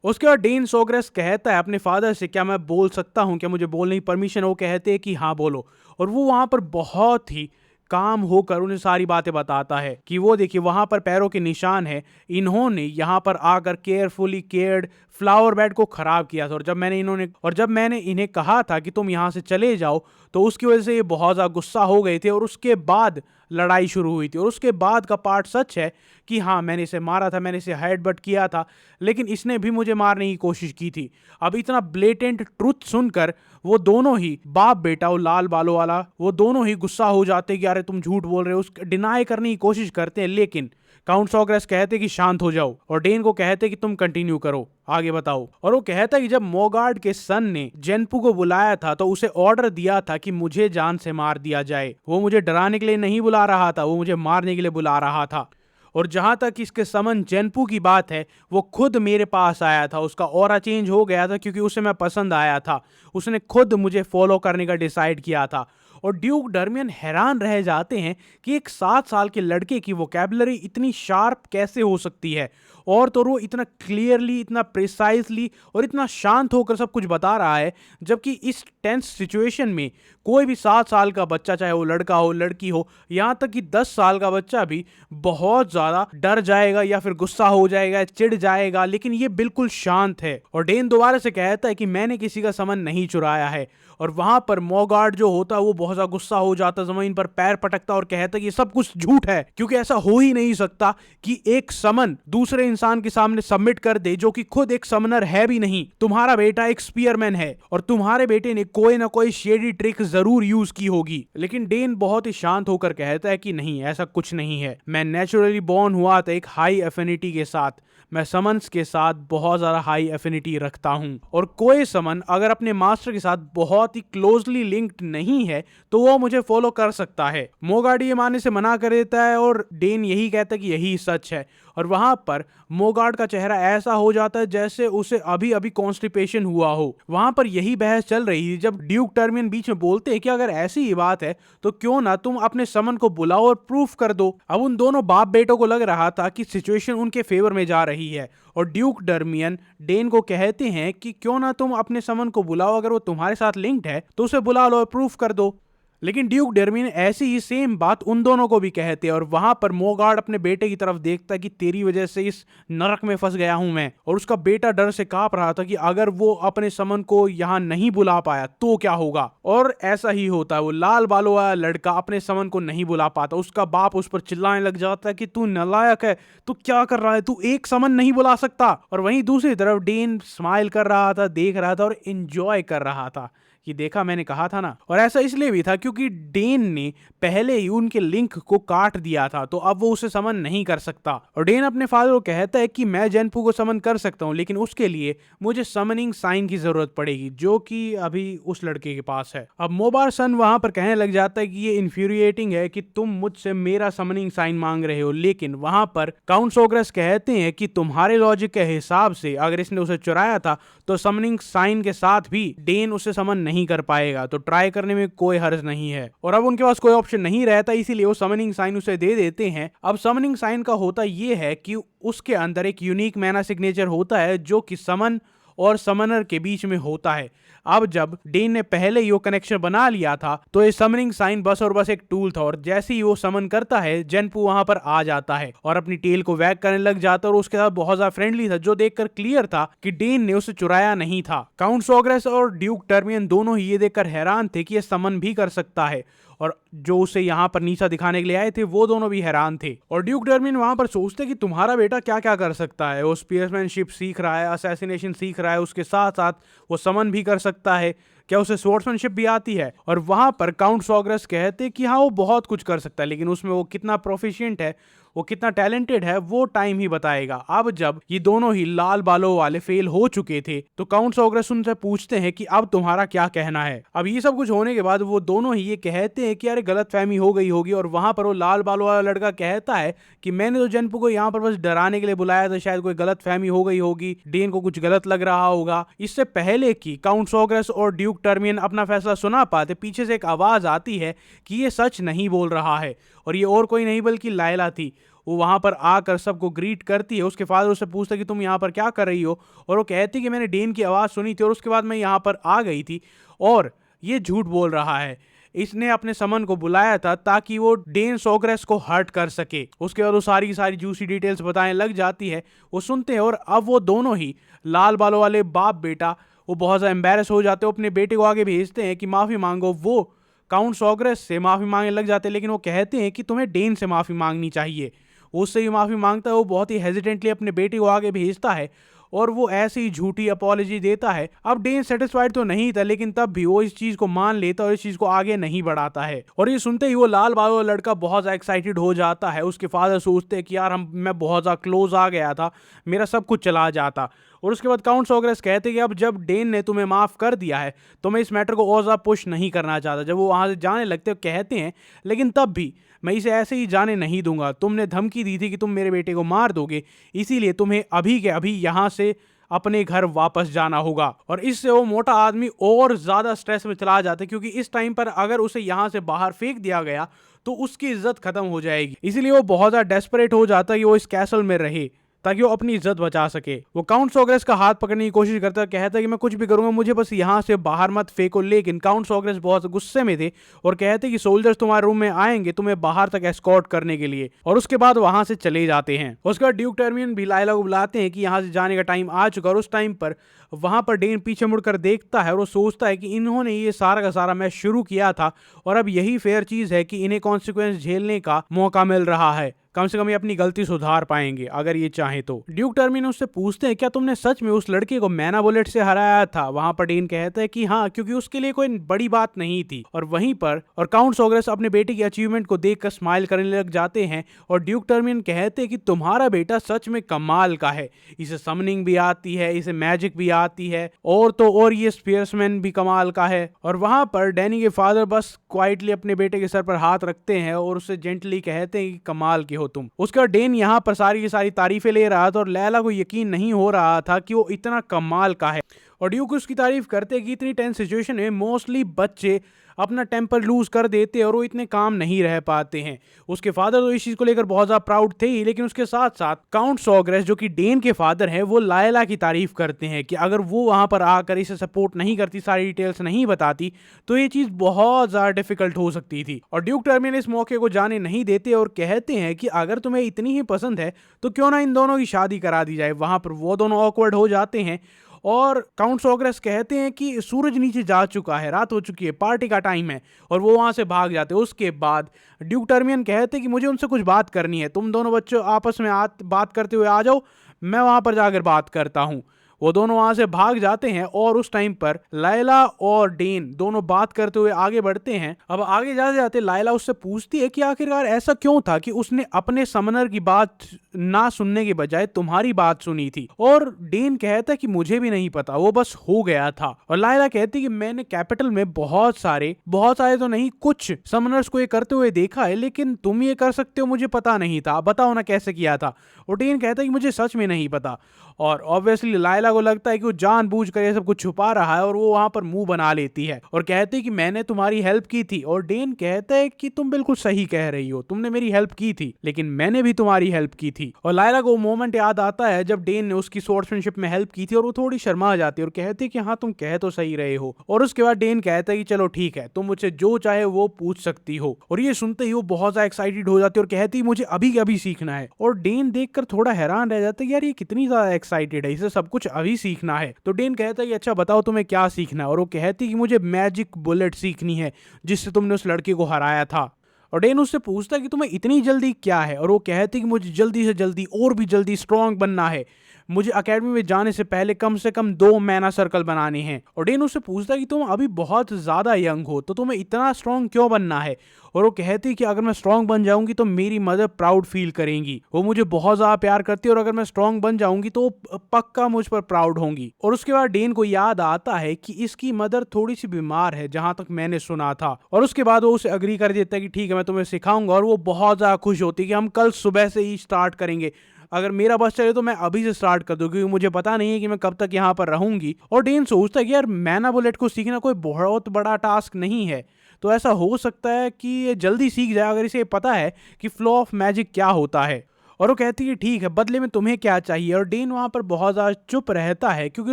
उसके बाद डेन सॉग्रेस कहता है अपने फादर से, क्या मैं बोल सकता हूं, क्या मुझे बोलने की परमिशन? वो कहते हैं कि हाँ बोलो। और वो वहां पर बहुत ही काम होकर उन्हें सारी बातें बताता है कि वो देखिए वहां पर पैरों के निशान है, इन्होंने यहाँ पर आकर केयरफुली केयर्ड फ्लावर बेड को खराब किया था। और जब मैंने इन्हें कहा था कि तुम यहाँ से चले जाओ, तो उसकी वजह से ये बहुत ज्यादा गुस्सा हो गए थे और उसके बाद लड़ाई शुरू हुई थी। और उसके बाद का पार्ट सच है कि हाँ, मैंने इसे मारा था, मैंने इसे हेडबट किया था, लेकिन इसने भी मुझे मारने की कोशिश की थी। अब इतना ब्लेटेंट ट्रुथ सुनकर वो दोनों ही, बाप बेटा, वो लाल बालों वाला, वो दोनों ही गुस्सा हो जाते कि अरे तुम झूठ बोल रहे हो, उसको डिनाई करने की कोशिश करते हैं। लेकिन काउंट सॉग्रेस कहते कि शांत हो जाओ, और डेन को कहते कि तुम कंटिन्यू करो, आगे बताओ। और वो कहता कि जब मोगार्ड के सन ने जेनपू को बुलाया था तो उसे ऑर्डर दिया था कि मुझे जान से मार दिया जाए। वो मुझे डराने के लिए नहीं बुला रहा था, वो मुझे मारने के लिए बुला रहा था। और जहां तक इसके समन जेनपू की बात है, वो खुद मेरे पास आया था, उसका ऑरा चेंज हो गया था क्योंकि उसे मैं पसंद आया था, उसने खुद मुझे फॉलो करने का डिसाइड किया था। और ड्यूक डर्मियन हैरान रह जाते हैं कि एक 7 साल के लड़के की वोकैबुलरी इतनी शार्प कैसे हो सकती है, और तो वो इतना क्लियरली, इतना प्रिसाइजली और इतना शांत होकर सब कुछ बता रहा है, जबकि इस टेंस सिचुएशन में कोई भी 7 साल का बच्चा, चाहे वो लड़का हो लड़की हो, यहाँ तक कि 10 साल का बच्चा भी बहुत ज्यादा डर जाएगा या फिर गुस्सा हो जाएगा, चिढ़ जाएगा, लेकिन ये बिल्कुल शांत है। और डेन दोबारा से कहता है कि मैंने किसी का सामान नहीं चुराया है। और वहां पर मोगार्ड जो होता है वो बहुत ज्यादा गुस्सा हो जाता, जमीन पर पैर पटकता और कहता कि ये सब कुछ झूठ है, क्योंकि ऐसा हो ही नहीं सकता कि एक समन दूसरे इंसान के सामने सबमिट कर दे जो कि खुद एक समनर है भी नहीं। तुम्हारा बेटा एक स्पीयरमैन है और तुम्हारे बेटे ने कोई ना कोई शेडी ट्रिक जरूर यूज की होगी। लेकिन डेन बहुत ही शांत होकर कहता है कि नहीं, ऐसा कुछ नहीं है, मैं नेचुरली बॉर्न हुआ था एक हाई एफिनिटी के साथ, मैं समन्स के साथ बहुत ज्यादा हाई एफिनिटी रखता हूं। और कोई समन अगर अपने मास्टर के साथ बहुत ही क्लोजली लिंक्ड नहीं है तो वो मुझे फॉलो कर सकता है। मोगार्ड ये मानने से मना कर देता है और डेन यही कहता है कि यही सच है। और वहां पर मोगार्ट का चेहरा ऐसा हो जाता है जैसे उसे अभी अभी कॉन्स्टिपेशन हुआ हो। वहां पर यही बहस चल रही थी जब ड्यूक टर्मियन बीच में बोलते हैं कि अगर ऐसी ही बात है तो क्यों ना तुम अपने समन को बुलाओ और प्रूफ कर दो। अब उन दोनों बाप बेटों को लग रहा था कि सिचुएशन उनके फेवर में जा रही है और ड्यूक टर्मियन डेन को कहते हैं कि क्यों ना तुम अपने समन को बुलाओ, अगर वो तुम्हारे साथ लिंक्ड है तो उसे बुला लो और प्रूफ कर दो। लेकिन ड्यूक डर्मियन ऐसी ही सेम बात उन दोनों को भी कहते हैं और वहां पर मोगार्ड अपने बेटे की तरफ देखता है कि तेरी वजह से इस नरक में फंस गया हूं मैं। और उसका बेटा डर से कांप रहा था कि अगर वो अपने समन को यहां नहीं बुला पाया तो क्या होगा। और ऐसा ही होता है, वो लाल बालों वाला लड़का अपने समन को नहीं बुला पाता। उसका बाप उस पर चिल्लाने लग जाता है कि तू नालायक है, तू क्या कर रहा है, तू एक समन नहीं बुला सकता। और वहीं दूसरी तरफ डेन स्माइल कर रहा था, देख रहा था और एंजॉय कर रहा था कि देखा मैंने कहा था ना। और ऐसा इसलिए भी था क्योंकि डेन ने पहले ही उनके लिंक को काट दिया था, तो अब वो उसे समन नहीं कर सकता। और डेन अपने फादर को कहता है कि मैं जेनपू को समन कर सकता हूं, लेकिन उसके लिए मुझे समनिंग साइन की जरूरत पड़ेगी जो कि अभी उस लड़के के पास है। अब मोबार सन वहां पर कहने लग जाता है कि ये इन्फ्यूरिएटिंग है कि तुम मुझसे मेरा समनिंग साइन मांग रहे हो, लेकिन वहां पर काउंट सोग्रेस कहते हैं कि तुम्हारे लॉजिक के हिसाब से अगर इसने उसे चुराया था तो समनिंग साइन के साथ भी डेन उसे समन नहीं कर पाएगा, तो ट्राई करने में कोई हर्ज नहीं है। और अब उनके पास कोई ऑप्शन नहीं रहता, इसीलिए वो समनिंग साइन उसे दे देते हैं। अब समनिंग साइन का होता ये है कि उसके अंदर एक यूनिक मैना सिग्नेचर होता है जो कि समन और समनर के बीच में होता है। अब जब डेन ने पहले ही वो कनेक्शन बना लिया था तो ये समनिंग साइन बस और बस एक टूल था, और जैसे ही वो समन करता है जेनपू वहां पर आ जाता है और अपनी टेल को वैग करने लग जाता है और उसके साथ बहुत ज्यादा फ्रेंडली था, जो देखकर क्लियर था कि डेन ने उसे चुराया नहीं था। काउंट सोग्रेस और ड्यूक टर्मियन दोनों ही ये देखकर हैरान थे कि ये समन भी कर सकता है, और जो उसे यहाँ पर नीचा दिखाने के लिए आए थे वो दोनों भी हैरान थे। और ड्यूक टर्मियन वहां पर सोचते कि तुम्हारा बेटा क्या क्या कर सकता है, वो स्पीयरमैनशिप सीख रहा है, असैसिनेशन सीख रहा है, उसके साथ साथ वो समन भी कर सकता है, क्या उसे स्वॉर्ड्समैनशिप भी आती है। और वहां पर काउंट सोग्रेस कहते कि हाँ वो बहुत कुछ कर सकता है, लेकिन उसमें वो कितना प्रोफिशिएंट है, वो कितना टैलेंटेड है, वो टाइम ही बताएगा। अब जब ये दोनों ही लाल बालों वाले फेल हो चुके थे तो काउंट सोग्रेस उनसे पूछते हैं कि अब तुम्हारा क्या कहना है। अब ये सब कुछ होने के बाद वो दोनों ही ये कहते हैं कि अरे गलतफहमी हो गई होगी, और वहां पर वो लाल बालों वाला लड़का कहता है कि मैंने तो जेनपू को यहाँ पर बस डराने के लिए बुलाया था, शायद कोई गलतफहमी हो गई होगी, डेन को कुछ गलत लग रहा होगा। इससे पहले कि काउंट सोग्रेस और ड्यूक टर्मियन अपना फैसला सुना पाते, पीछे से एक आवाज आती है कि ये सच नहीं बोल रहा है, और ये और कोई नहीं बल्कि लायला थी। वो वहां पर आकर सबको ग्रीट करती है। उसके फादर उससे पूछता है कि तुम यहाँ पर क्या कर रही हो, और वो कहती है कि मैंने डेन की आवाज़ सुनी थी और उसके बाद मैं यहाँ पर आ गई थी, और ये झूठ बोल रहा है, इसने अपने समन को बुलाया था ताकि वो डेन सोग्रेस को हर्ट कर सके। उसके बाद वो सारी की सारी जूसी डिटेल्स बताने लग जाती है, वो सुनते हैं, और अब वो दोनों ही लाल बालों वाले बाप बेटा वो बहुत ज़्यादा एम्बेरस हो जाते हैं, अपने बेटे को आगे भेजते हैं कि माफ़ी मांगो। वो काउंट सोग्रेस से माफ़ी मांगने लग जाते हैं, लेकिन वो कहते हैं कि तुम्हें डेन से माफ़ी मांगनी चाहिए। उससे ही माफ़ी मांगता है, वो बहुत ही हेजिडेंटली अपने बेटे को आगे भेजता है और वो ऐसे ही झूठी अपॉलॉजी देता है। अब डेन सेटिस्फाइड तो नहीं था, लेकिन तब भी वो इस चीज़ को मान लेता और इस चीज़ को आगे नहीं बढ़ाता है। और ये सुनते ही वो लाल बालों वाला लड़का बहुत ज़्यादा एक्साइटेड हो जाता है। उसके फादर सोचते हैं कि यार मैं बहुत ज़्यादा क्लोज आ गया था, मेरा सब कुछ चला जाता। और उसके बाद काउंट सोग्रेस कहते हैं कि अब जब डेन ने तुम्हें माफ़ कर दिया है तो मैं इस मैटर को और ज़्यादा पुश नहीं करना चाहता। जब वो वहाँ से जाने लगते कहते हैं लेकिन तब भी मैं इसे ऐसे ही जाने नहीं दूंगा, तुमने धमकी दी थी कि तुम मेरे बेटे को मार दोगे, इसीलिए तुम्हें अभी के अभी यहाँ से अपने घर वापस जाना होगा। और इससे वो मोटा आदमी और ज्यादा स्ट्रेस में चला जाता है, क्योंकि इस टाइम पर अगर उसे यहाँ से बाहर फेंक दिया गया तो उसकी इज्जत खत्म हो जाएगी। इसीलिए वो बहुत ज्यादा डेस्परेट हो जाता है कि वो इस कैसल में रहे ताकि वो अपनी इज्जत बचा सके। वो काउंट सोग्रेस का हाथ पकड़ने की कोशिश करता है, कहता है कि मैं कुछ भी करूंगा, मुझे बस यहाँ से बाहर मत फेंको। लेकिन काउंट सोग्रेस बहुत गुस्से में थे और कहते कि सोल्जर्स तुम्हारे रूम में आएंगे तुम्हें बाहर तक एस्कॉर्ट करने के लिए, और उसके बाद वहां से चले जाते हैं। उसके बाद ड्यूक टर्मियन भी लायला को बुलाते हैं कि यहाँ से जाने का टाइम आ चुका। और उस टाइम पर वहां पर डेन पीछे मुड़कर देखता है और वो सोचता है कि इन्होंने ये सारा का सारा मैच शुरू किया था और अब यही फेयर चीज है कि इन्हें कॉन्सिक्वेंस झेलने का मौका मिल रहा है। कम से कम ये अपनी गलती सुधार पाएंगे अगर ये चाहे तो। ड्यूक टर्मियन उससे पूछते हैं क्या तुमने सच में उस लड़के को मैना बुलेट से हराया था। वहां पर डेन कहता है कि हाँ, क्योंकि उसके लिए कोई बड़ी बात नहीं थी। और वहीं पर काउंट सोग्रेस अपने बेटे की अचीवमेंट को देखकर स्माइल करने लग जाते हैं और ड्यूक टर्मियन कहते हैं कि तुम्हारा बेटा सच में कमाल का है, इसे समनिंग भी आती है, इसे मैजिक भी आती है, और तो और ये स्पीयर्समैन भी कमाल का है। और वहां पर डैनी के फादर बस क्वाइटली अपने बेटे के सर पर हाथ रखते हैं और उससे जेंटली कहते हैं कि कमाल के हो तुम। उसका डेन यहाँ पर सारी की सारी तारीफें ले रहा था और लैला को यकीन नहीं हो रहा था कि वो इतना कमाल का है। और ड्यूक उसकी तारीफ करते कि इतनी टेंस सिचुएशन में मोस्टली बच्चे अपना टेम्पर लूज कर देते और वो इतने काम नहीं रह पाते हैं। उसके फादर तो इस चीज को लेकर बहुत ज्यादा प्राउड थे ही, लेकिन उसके साथ साथ काउंट सॉग्रेस जो कि डेन के फादर हैं, वो लायला की तारीफ करते हैं कि अगर वो वहां पर आकर इसे सपोर्ट नहीं करती, सारी डिटेल्स नहीं बताती, तो ये चीज बहुत ज्यादा डिफिकल्ट हो सकती थी। और ड्यूक टर्मियन इस मौके को जाने नहीं देते और कहते हैं कि अगर तुम्हें इतनी ही पसंद है तो क्यों ना इन दोनों की शादी करा दी जाए। वहां पर वो दोनों ऑकवर्ड हो जाते हैं और काउंट सॉग्रेस कहते हैं कि सूरज नीचे जा चुका है, रात हो चुकी है, पार्टी का टाइम है, और वो वहां से भाग जाते हैं। उसके बाद ड्यूक टर्मियन कहते हैं कि मुझे उनसे कुछ बात करनी है, तुम दोनों बच्चों आपस में बात करते हुए आ जाओ, मैं वहां पर जाकर बात करता हूं। वो दोनों वहां से भाग जाते हैं और उस टाइम पर लायला और डेन दोनों बात करते हुए आगे बढ़ते हैं। अब आगे जाते जाते लायला उससे पूछती है कि आखिरकार ऐसा क्यों था कि उसने अपने समनर की बात ना सुनने के बजाय तुम्हारी बात सुनी थी। और डेन कहता है कि मुझे भी नहीं पता, वो बस हो गया था। और लायला कहती है कि मैंने कैपिटल में बहुत सारे तो नहीं, कुछ समनर्स को ये करते हुए देखा है, लेकिन तुम ये कर सकते हो मुझे पता नहीं था, बताओ ना कैसे किया था। और डेन कहता है कि मुझे सच में नहीं पता। और ऑब्वियसली लायला को लगता है कि वो जानबूझकर ये सब कुछ छुपा रहा है और वो वहां पर मुंह बना लेती है और कहती है कि मैंने तुम्हारी हेल्प की थी। और डेन कहता है कि तुम बिल्कुल सही कह रही हो, तुमने मेरी हेल्प की थी, लेकिन मैंने भी तुम्हारी हेल्प की थी। और लायला को वो मोमेंट याद आता है जब डेन ने उसकी स्वॉर्ड्समैनशिप में हेल्प की थी और वो थोड़ी शर्मा जाती है और कहती है कि हाँ तुम कह तो सही रहे हो। और उसके बाद डेन कहता है कि चलो ठीक है, तुम मुझसे जो चाहे वो पूछ सकती हो। और ये सुनते ही वो बहुत ज्यादा एक्साइटेड हो जाती है और कहती है मुझे अभी अभी सीखना है। और डेन देखकर थोड़ा हैरान रह जाता है, यार ये कितनी ज्यादा एक्साइटेड है, इसे सब कुछ अभी सीखना है। तो डेन कहता है कि अच्छा बताओ तुम्हें क्या सीखना है। और वो कहती है कि मुझे मैजिक बुलेट सीखनी है जिससे तुमने उस लड़के को हराया था। और डेन उससे पूछता है कि तुम्हें इतनी जल्दी क्या है। और वो कहती है कि मुझे जल्दी से जल्दी और भी जल्दी स्ट्रांग बनना है, मुझे एकेडमी में जाने से पहले कम से कम 2 मैना सर्कल बनाने हैं। और डेन उससे पूछता है कि तुम अभी बहुत ज्यादा यंग हो, तो तुम्हें इतना स्ट्रांग क्यों बनना है। और वो कहती है कि अगर मैं स्ट्रांग बन जाऊंगी तो मेरी मदर प्राउड फील करेंगी, वो मुझे बहुत ज्यादा प्यार करती है, और अगर मैं स्ट्रांग बन जाऊंगी तो पक्का मुझ पर प्राउड होंगी। और उसके बाद डेन को याद आता है कि इसकी मदर थोड़ी सी बीमार है, जहां तक मैंने सुना था। और उसके बाद वो उसे अग्री कर देता है कि ठीक है मैं तुम्हें सिखाऊंगा। और वो बहुत ज्यादा खुश होती है कि हम कल सुबह से ही स्टार्ट करेंगे, अगर मेरा बस चले तो मैं अभी से स्टार्ट कर दूं, क्योंकि मुझे पता नहीं है कि मैं कब तक यहाँ पर रहूंगी। और डेन सोचता है कि यार मैना बुलेट को सीखना कोई बहुत बड़ा टास्क नहीं है, तो ऐसा हो सकता है कि ये जल्दी सीख जाए अगर इसे पता है कि फ्लो ऑफ मैजिक क्या होता है। और वो कहती है ठीक है, बदले में तुम्हें क्या चाहिए। और डेन वहां पर बहुत ज्यादा चुप रहता है क्योंकि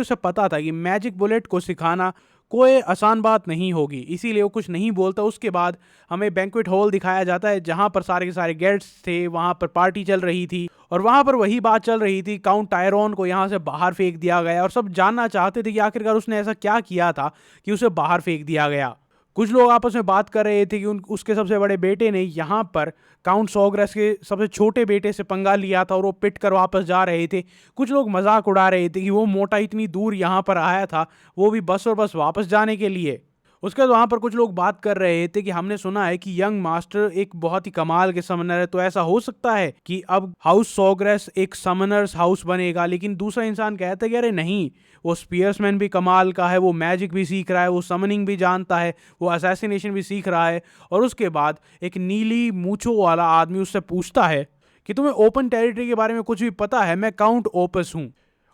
उसे पता था कि मैजिक बुलेट को सिखाना कोई आसान बात नहीं होगी, इसीलिए वो कुछ नहीं बोलता। उसके बाद हमें बैंक्वेट हॉल दिखाया जाता है जहां पर सारे के सारे गेस्ट्स थे, वहां पर पार्टी चल रही थी और वहां पर वही बात चल रही थी, काउंट टायरॉन को यहां से बाहर फेंक दिया गया और सब जानना चाहते थे कि आखिरकार उसने ऐसा क्या किया था कि उसे बाहर फेंक दिया गया। कुछ लोग आपस में बात कर रहे थे कि उसके सबसे बड़े बेटे ने यहाँ पर काउंट सॉग्रेस के सबसे छोटे बेटे से पंगा लिया था और वो पिट कर वापस जा रहे थे। कुछ लोग मजाक उड़ा रहे थे कि वो मोटा इतनी दूर यहाँ पर आया था, वो भी बस और बस वापस जाने के लिए। उसके बाद वहां पर कुछ लोग बात कर रहे थे कि हमने सुना है कि यंग मास्टर एक बहुत ही कमाल के समनर है, तो ऐसा हो सकता है कि अब हाउस सॉग्रेस एक समनर्स हाउस बनेगा। लेकिन दूसरा इंसान कहता है कि अरे नहीं, वो स्पीयर्समैन भी कमाल का है, वो मैजिक भी सीख रहा है, वो समनिंग भी जानता है, वो असैसिनेशन भी सीख रहा है। और उसके बाद एक नीली मूंछों वाला आदमी उससे पूछता है कि तुम्हें ओपन टेरिटरी के बारे में कुछ भी पता है, मैं काउंट ओपस हूँ।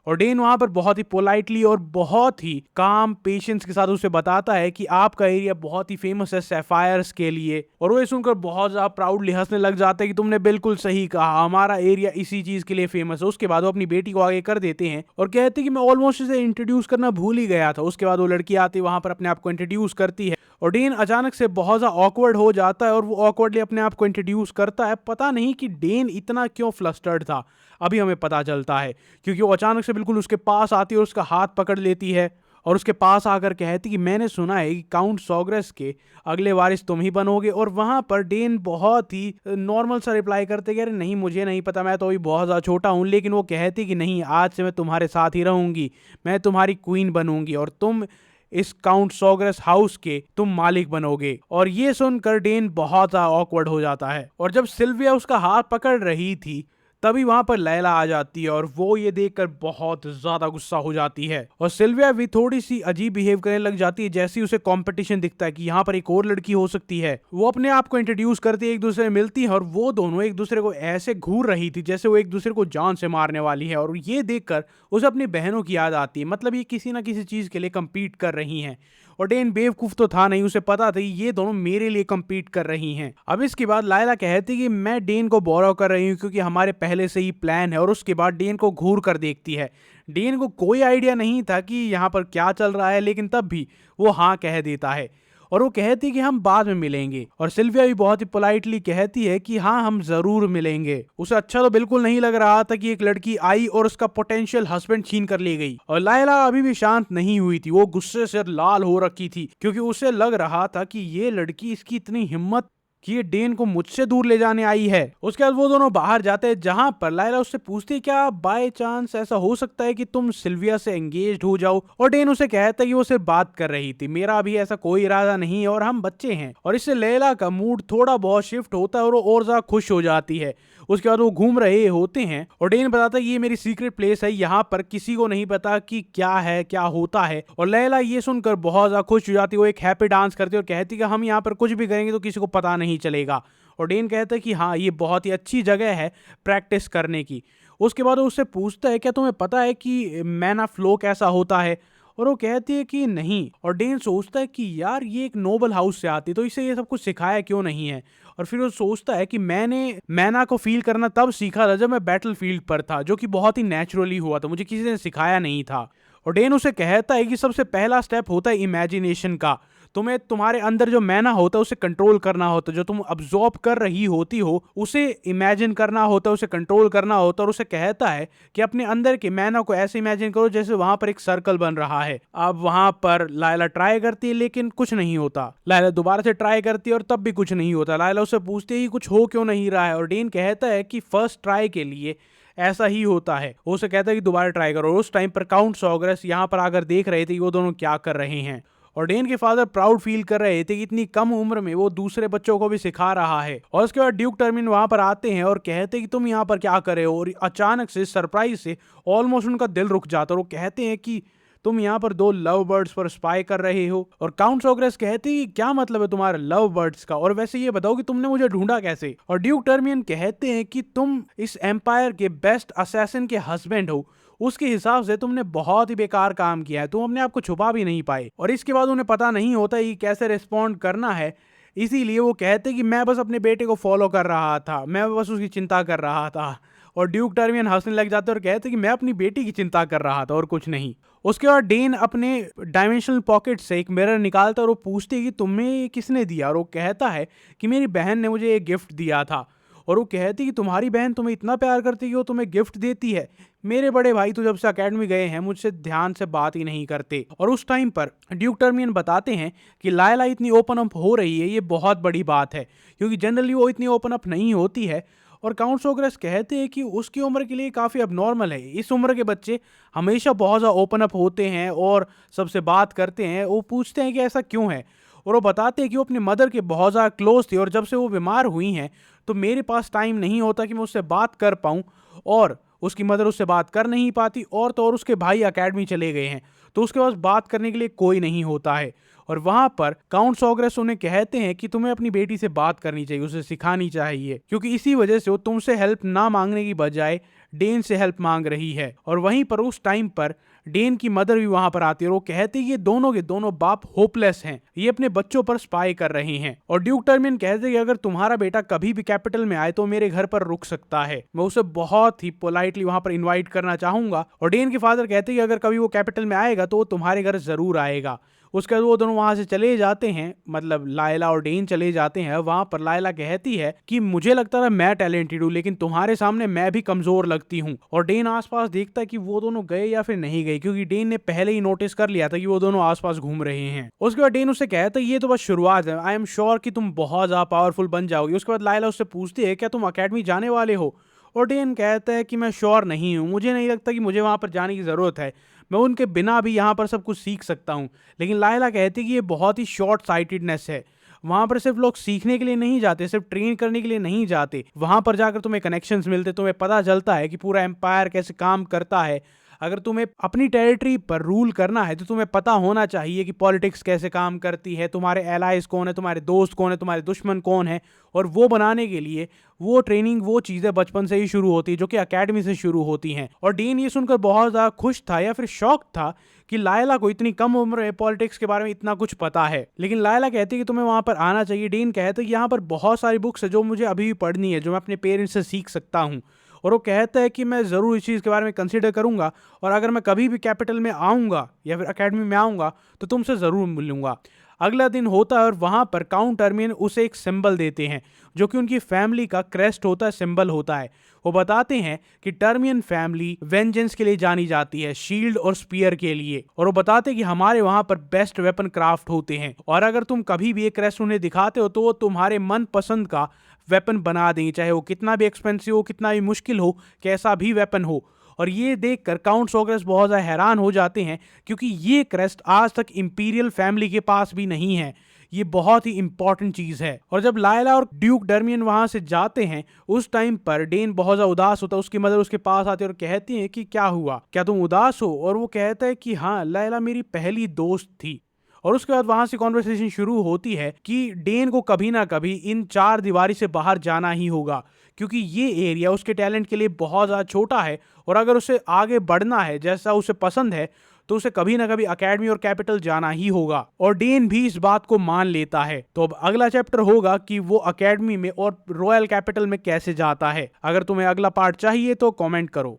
और डेन वहां पर बहुत ही पोलाइटली और बहुत ही काम पेशेंस के साथ उसे बताता है कि आपका एरिया बहुत ही फेमस है सैफायर्स के लिए। और वो ये सुनकर बहुत ज्यादा प्राउडली हंसने लग जाता है कि तुमने बिल्कुल सही कहा, हमारा एरिया इसी चीज के लिए फेमस है। उसके बाद वो अपनी बेटी को आगे कर देते हैं और कहते हैं कि मैं ऑलमोस्ट इसे इंट्रोड्यूस करना भूल ही गया था। उसके बाद वो लड़की आती है, वहां पर अपने आप को इंट्रोड्यूस करती है और डेन अचानक से बहुत ज्यादा ऑकवर्ड हो जाता है और वो ऑकवर्डली अपने आप को इंट्रोड्यूस करता है। पता नहीं कि डेन इतना क्यों फ्लस्टर्ड था, अभी हमें पता चलता है, क्योंकि वो अचानक से बिल्कुल उसके पास आती है और उसका हाथ पकड़ लेती है और उसके पास आकर कहती कि मैंने सुना है कि काउंट सॉग्रेस के अगले वारिस तुम ही बनोगे। और वहां पर डेन बहुत ही नॉर्मल सा रिप्लाई करते कि अरे नहीं मुझे नहीं पता, मैं तो अभी बहुत ज़्यादा छोटा हूँ। लेकिन वो कहती कि नहीं, आज से मैं तुम्हारे साथ ही रहूंगी, मैं तुम्हारी क्वीन बनूंगी और तुम इस काउंट सॉग्रेस हाउस के तुम मालिक बनोगे। और ये सुनकर डेन बहुत ज्यादा ऑकवर्ड हो जाता है। और जब सिल्विया उसका हाथ पकड़ रही थी तभी वहां पर लैला आ जाती है और वो ये देखकर बहुत ज्यादा गुस्सा हो जाती है और सिल्विया भी थोड़ी सी अजीब बिहेव करने लग जाती है। जैसे ही उसे कंपटीशन दिखता है कि यहाँ पर एक और लड़की हो सकती है, वो अपने आप को इंट्रोड्यूस करती है, एक दूसरे से मिलती है और वो दोनों एक दूसरे को ऐसे घूर रही थी जैसे वो एक दूसरे को जान से मारने वाली है। और ये देखकर उसे अपनी बहनों की याद आती है, मतलब ये किसी ना किसी चीज के लिए कम्पीट कर रही हैं। और डेन बेवकूफ तो था नहीं, उसे पता था ये दोनों मेरे लिए कम्पीट कर रही हैं। अब इसके बाद लायला कहती कि मैं डेन को बोरो कर रही हूँ क्योंकि हमारे पहले से ही प्लान है। और उसके बाद डेन को घूर कर देखती है। डेन को कोई आइडिया नहीं था कि यहाँ पर क्या चल रहा है, लेकिन तब भी वो हाँ कह देता है और वो कहती कि हम बाद में मिलेंगे। और सिल्विया भी बहुत ही पोलाइटली कहती है कि हाँ हम जरूर मिलेंगे। उसे अच्छा तो बिल्कुल नहीं लग रहा था कि एक लड़की आई और उसका पोटेंशियल हस्बैंड छीन कर ले गई। और लायला अभी भी शांत नहीं हुई थी, वो गुस्से से लाल हो रखी थी क्योंकि उसे लग रहा था कि ये लड़की, इसकी इतनी हिम्मत कि ये डेन को मुझसे दूर ले जाने आई है। उसके बाद वो दोनों बाहर जाते हैं, जहां पर लायला उससे पूछती है क्या बाय चांस ऐसा हो सकता है कि तुम सिल्विया से एंगेज्ड हो जाओ। और डेन उसे कहता है कि वो सिर्फ बात कर रही थी, मेरा अभी ऐसा कोई इरादा नहीं है और हम बच्चे हैं। और इससे लैला का मूड थोड़ा बहुत शिफ्ट होता है और वो और ज्यादा खुश हो जाती है। उसके बाद वो घूम रहे होते हैं और डेन बताता है ये मेरी सीक्रेट प्लेस है, यहाँ पर किसी को नहीं पता कि क्या है क्या होता है। और लैला ये सुनकर बहुत ज्यादा खुश हो जाती है, वो एक हैप्पी डांस करती है और कहती है कि हम यहाँ पर कुछ भी करेंगे तो किसी को पता नहीं चलेगा। और डेन कहता है कि हाँ ये बहुत ही अच्छी जगह है प्रैक्टिस करने की। उसके बाद वो उससे पूछता है क्या तुम्हें पता है कि मैना फ्लो कैसा होता है। और वो कहती है कि नहीं। और डेन सोचता है कि यार ये एक नोबल हाउस से आती तो इसे ये सब कुछ सिखाया क्यों नहीं है। और फिर वो सोचता है कि मैंने मैना को फील करना तब सीखा था जब मैं बैटल फील्ड पर था, जो कि बहुत ही नेचुरली हुआ था, मुझे किसी ने सिखाया नहीं था। और डेन उसे कहता है कि सबसे पहला स्टेप होता है इमेजिनेशन का। तुम्हें तुम्हारे अंदर जो मैना होता है उसे कंट्रोल करना होता है, जो तुम अब्जॉर्ब कर रही होती हो उसे इमेजिन करना होता है, उसे कंट्रोल करना होता है। और उसे कहता है कि अपने अंदर के मैना को ऐसे इमेजिन करो जैसे वहां पर एक सर्कल बन रहा है। अब वहां पर लायला ट्राई करती है लेकिन कुछ नहीं होता। लायला दोबारा से ट्राई करती है और तब भी कुछ नहीं होता। लायला उससे पूछती है कि कुछ हो क्यों नहीं रहा है। और डेन कहता है कि फर्स्ट ट्राई के लिए ऐसा ही होता है। वो उसे कहता है कि दोबारा ट्राई करो। और उस टाइम पर काउंट सॉग्रेस यहाँ पर आकर देख रहे थे कि वो दोनों क्या कर रहे हैं। और डेन के फादर प्राउड फील कर रहे थे कि इतनी कम उम्र में वो दूसरे बच्चों को भी सिखा रहा है। और उसके बाद ड्यूक टर्मिन वहां पर आते हैं और कहते हैं कि तुम यहाँ पर क्या कर रहे हो। और अचानक से सरप्राइज से ऑलमोस्ट उनका दिल रुक जाता है और वो कहते हैं कि तुम यहाँ पर दो लव बर्ड्स पर स्पाई कर रहे हो। और काउंट सॉग्रेस कहती है क्या मतलब है तुम्हारे लव बर्ड्स का, और वैसे ये बताओ कि तुमने मुझे ढूंढा कैसे। और ड्यूक टर्मियन कहते हैं कि तुम इस एम्पायर के बेस्ट असैसिन के हस्बैंड हो, उसके हिसाब से तुमने बहुत ही बेकार काम किया है, तुम अपने आप को छुपा भी नहीं पाए। और इसके बाद उन्हें पता नहीं होता कि कैसे रिस्पॉन्ड करना है, इसीलिए वो कहते कि मैं बस अपने बेटे को फॉलो कर रहा था, मैं बस उसकी चिंता कर रहा था। और ड्यूक टर्मियन हंसने लग जाते और कहते कि मैं अपनी बेटी की चिंता कर रहा था और कुछ नहीं। उसके बाद डेन अपने डायमेंशनल पॉकेट से एक मिरर निकालता और वो पूछती है कि तुम्हें ये किसने दिया। और वो कहता है कि मेरी बहन ने मुझे एक गिफ्ट दिया था। और वो कहती कि तुम्हारी बहन तुम्हें इतना प्यार करती है कि वो तुम्हें गिफ्ट देती है। मेरे बड़े भाई तो जब से अकेडमी गए हैं मुझसे ध्यान से बात ही नहीं करते। और उस टाइम पर ड्यूक टर्मियन बताते हैं कि लायला इतनी ओपन अप हो रही है ये बहुत बड़ी बात है, क्योंकि जनरली वो इतनी ओपन अप नहीं होती है। और काउंट सॉग्रेस कहते हैं कि उसकी उम्र के लिए काफ़ी अबनॉर्मल है, इस उम्र के बच्चे हमेशा बहुत ज़्यादा ओपन अप होते हैं और सबसे बात करते हैं। वो पूछते हैं कि ऐसा क्यों है। और वो बताते हैं कि वो अपनी मदर के बहुत ज़्यादा क्लोज थे और जब से वो बीमार हुई हैं तो मेरे पास टाइम नहीं होता कि मैं उससे बात कर पाऊँ, और उसकी मदर उससे बात कर नहीं पाती। और तो और उसके भाई अकेडमी चले गए हैं तो उसके पास बात करने के लिए कोई नहीं होता है। और वहां पर काउंट सॉग्रेस उन्हें कहते हैं कि तुम्हें अपनी बेटी से बात करनी चाहिए, उसे सिखानी चाहिए, क्योंकि इसी वजह से वो तुमसे हेल्प ना मांगने की बजाय डेन से हेल्प मांग रही है। और वहीं पर उस टाइम पर डेन की मदर भी वहां पर आती है और वो कहती है ये दोनों के दोनों बाप होपलेस हैं, ये अपने बच्चों पर स्पाई कर रहे हैं। और ड्यूक टर्मियन कहते हैं कि अगर तुम्हारा बेटा कभी भी कैपिटल में आए तो मेरे घर पर रुक सकता है, मैं उसे बहुत ही पोलाइटली वहां पर इन्वाइट करना चाहूंगा। और डेन के फादर कहते हैं कि अगर कभी वो कैपिटल में आएगा तो वो तुम्हारे घर जरूर आएगा। उसके बाद वो दोनों वहां से चले जाते हैं, मतलब लायला और डेन चले जाते हैं। वहां पर लायला कहती है कि मुझे लगता था मैं टैलेंटेड हूँ लेकिन तुम्हारे सामने मैं भी कमजोर लगती हूँ। और डेन आसपास देखता है कि वो दोनों गए या फिर नहीं गए, क्योंकि डेन ने पहले ही नोटिस कर लिया था कि वो दोनों आसपास घूम रहे हैं। उसके बाद डेन उससे कहता है ये तो बस शुरुआत है, आई एम श्योर कि तुम बहुत ज्यादा पावरफुल बन जाओगी। उसके बाद लायला उससे पूछती है क्या तुम अकेडमी जाने वाले हो। और डेन कहता है कि मैं श्योर नहीं हूँ, मुझे नहीं लगता कि मुझे वहां पर जाने की जरूरत है, मैं उनके बिना भी यहाँ पर सब कुछ सीख सकता हूँ। लेकिन लायला कहती है कि ये बहुत ही शॉर्ट साइटेडनेस है, वहां पर सिर्फ लोग सीखने के लिए नहीं जाते, सिर्फ ट्रेन करने के लिए नहीं जाते, वहां पर जाकर तुम्हें कनेक्शंस मिलते, तुम्हें पता चलता है कि पूरा एम्पायर कैसे काम करता है। अगर तुम्हें अपनी टेरिटरी पर रूल करना है तो तुम्हें पता होना चाहिए कि पॉलिटिक्स कैसे काम करती है, तुम्हारे एलाइज कौन है, तुम्हारे दोस्त कौन है, तुम्हारे दुश्मन कौन है। और वो बनाने के लिए वो ट्रेनिंग, वो चीज़ें बचपन से ही शुरू होती है, जो कि एकेडमी से शुरू होती हैं। और डीन ये सुनकर बहुत ज़्यादा खुश था या फिर शॉक था कि लायला को इतनी कम उम्र में पॉलिटिक्स के बारे में इतना कुछ पता है। लेकिन लायला कहती है कि तुम्हें वहां पर आना चाहिए। डीन कहते हैं कि यहाँ पर बहुत सारी बुक्स है जो मुझे अभी भी पढ़नी है, जो मैं अपने पेरेंट्स से सीख सकता हूँ। और वो कहता है कि मैं ज़रूर इस चीज़ के बारे में कंसिडर करूंगा, और अगर मैं कभी भी कैपिटल में आऊँगा या फिर एकेडमी में आऊँगा तो तुमसे ज़रूर मिलूंगा। अगला दिन होता है और वहाँ पर काउंट टर्मियन उसे एक सिंबल देते हैं, जो कि उनकी फैमिली का क्रेस्ट होता है, सिंबल होता है। वो बताते हैं कि टर्मियन फैमिली वेंजेंस के लिए जानी जाती है, शील्ड और स्पीयर के लिए। और वो बताते हैं कि हमारे वहाँ पर बेस्ट वेपन क्राफ्ट होते हैं, और अगर तुम कभी भी एक क्रेस्ट उन्हें दिखाते हो तो वो तुम्हारे मन पसंद का वेपन बना देंगे, चाहे वो कितना भी एक्सपेंसिव हो, कितना भी मुश्किल हो, कैसा भी वेपन हो। और ये देखकर काउंट सोग्रेस बहुत ज़्यादा हैरान हो जाते हैं, क्योंकि ये क्रेस्ट आज तक इंपीरियल फैमिली के पास भी नहीं है। ये बहुत ही इंपॉर्टेंट चीज़ है। और जब लायला और ड्यूक डर्मियन वहां से जाते हैं, उस टाइम पर डेन बहुत ज़्यादा उदास होता है। उसकी मदर उसके पास आती है और कहती है कि क्या हुआ, क्या तुम उदास हो? और वो कहता है कि हाँ, लायला मेरी पहली दोस्त थी। और उसके बाद वहां से कॉन्वर्सेशन शुरू होती है कि डेन को कभी ना कभी इन चार दीवारी से बाहर जाना ही होगा, क्योंकि ये एरिया उसके टैलेंट के लिए बहुत ज़्यादा छोटा है। और अगर उसे आगे बढ़ना है जैसा उसे पसंद है, तो उसे कभी ना कभी एकेडमी और कैपिटल जाना ही होगा। और डेन भी इस बात को मान लेता है। तो अब अगला चैप्टर होगा कि वो एकेडमी में और रॉयल कैपिटल में कैसे जाता है। अगर तुम्हें अगला पार्ट चाहिए तो कमेंट करो।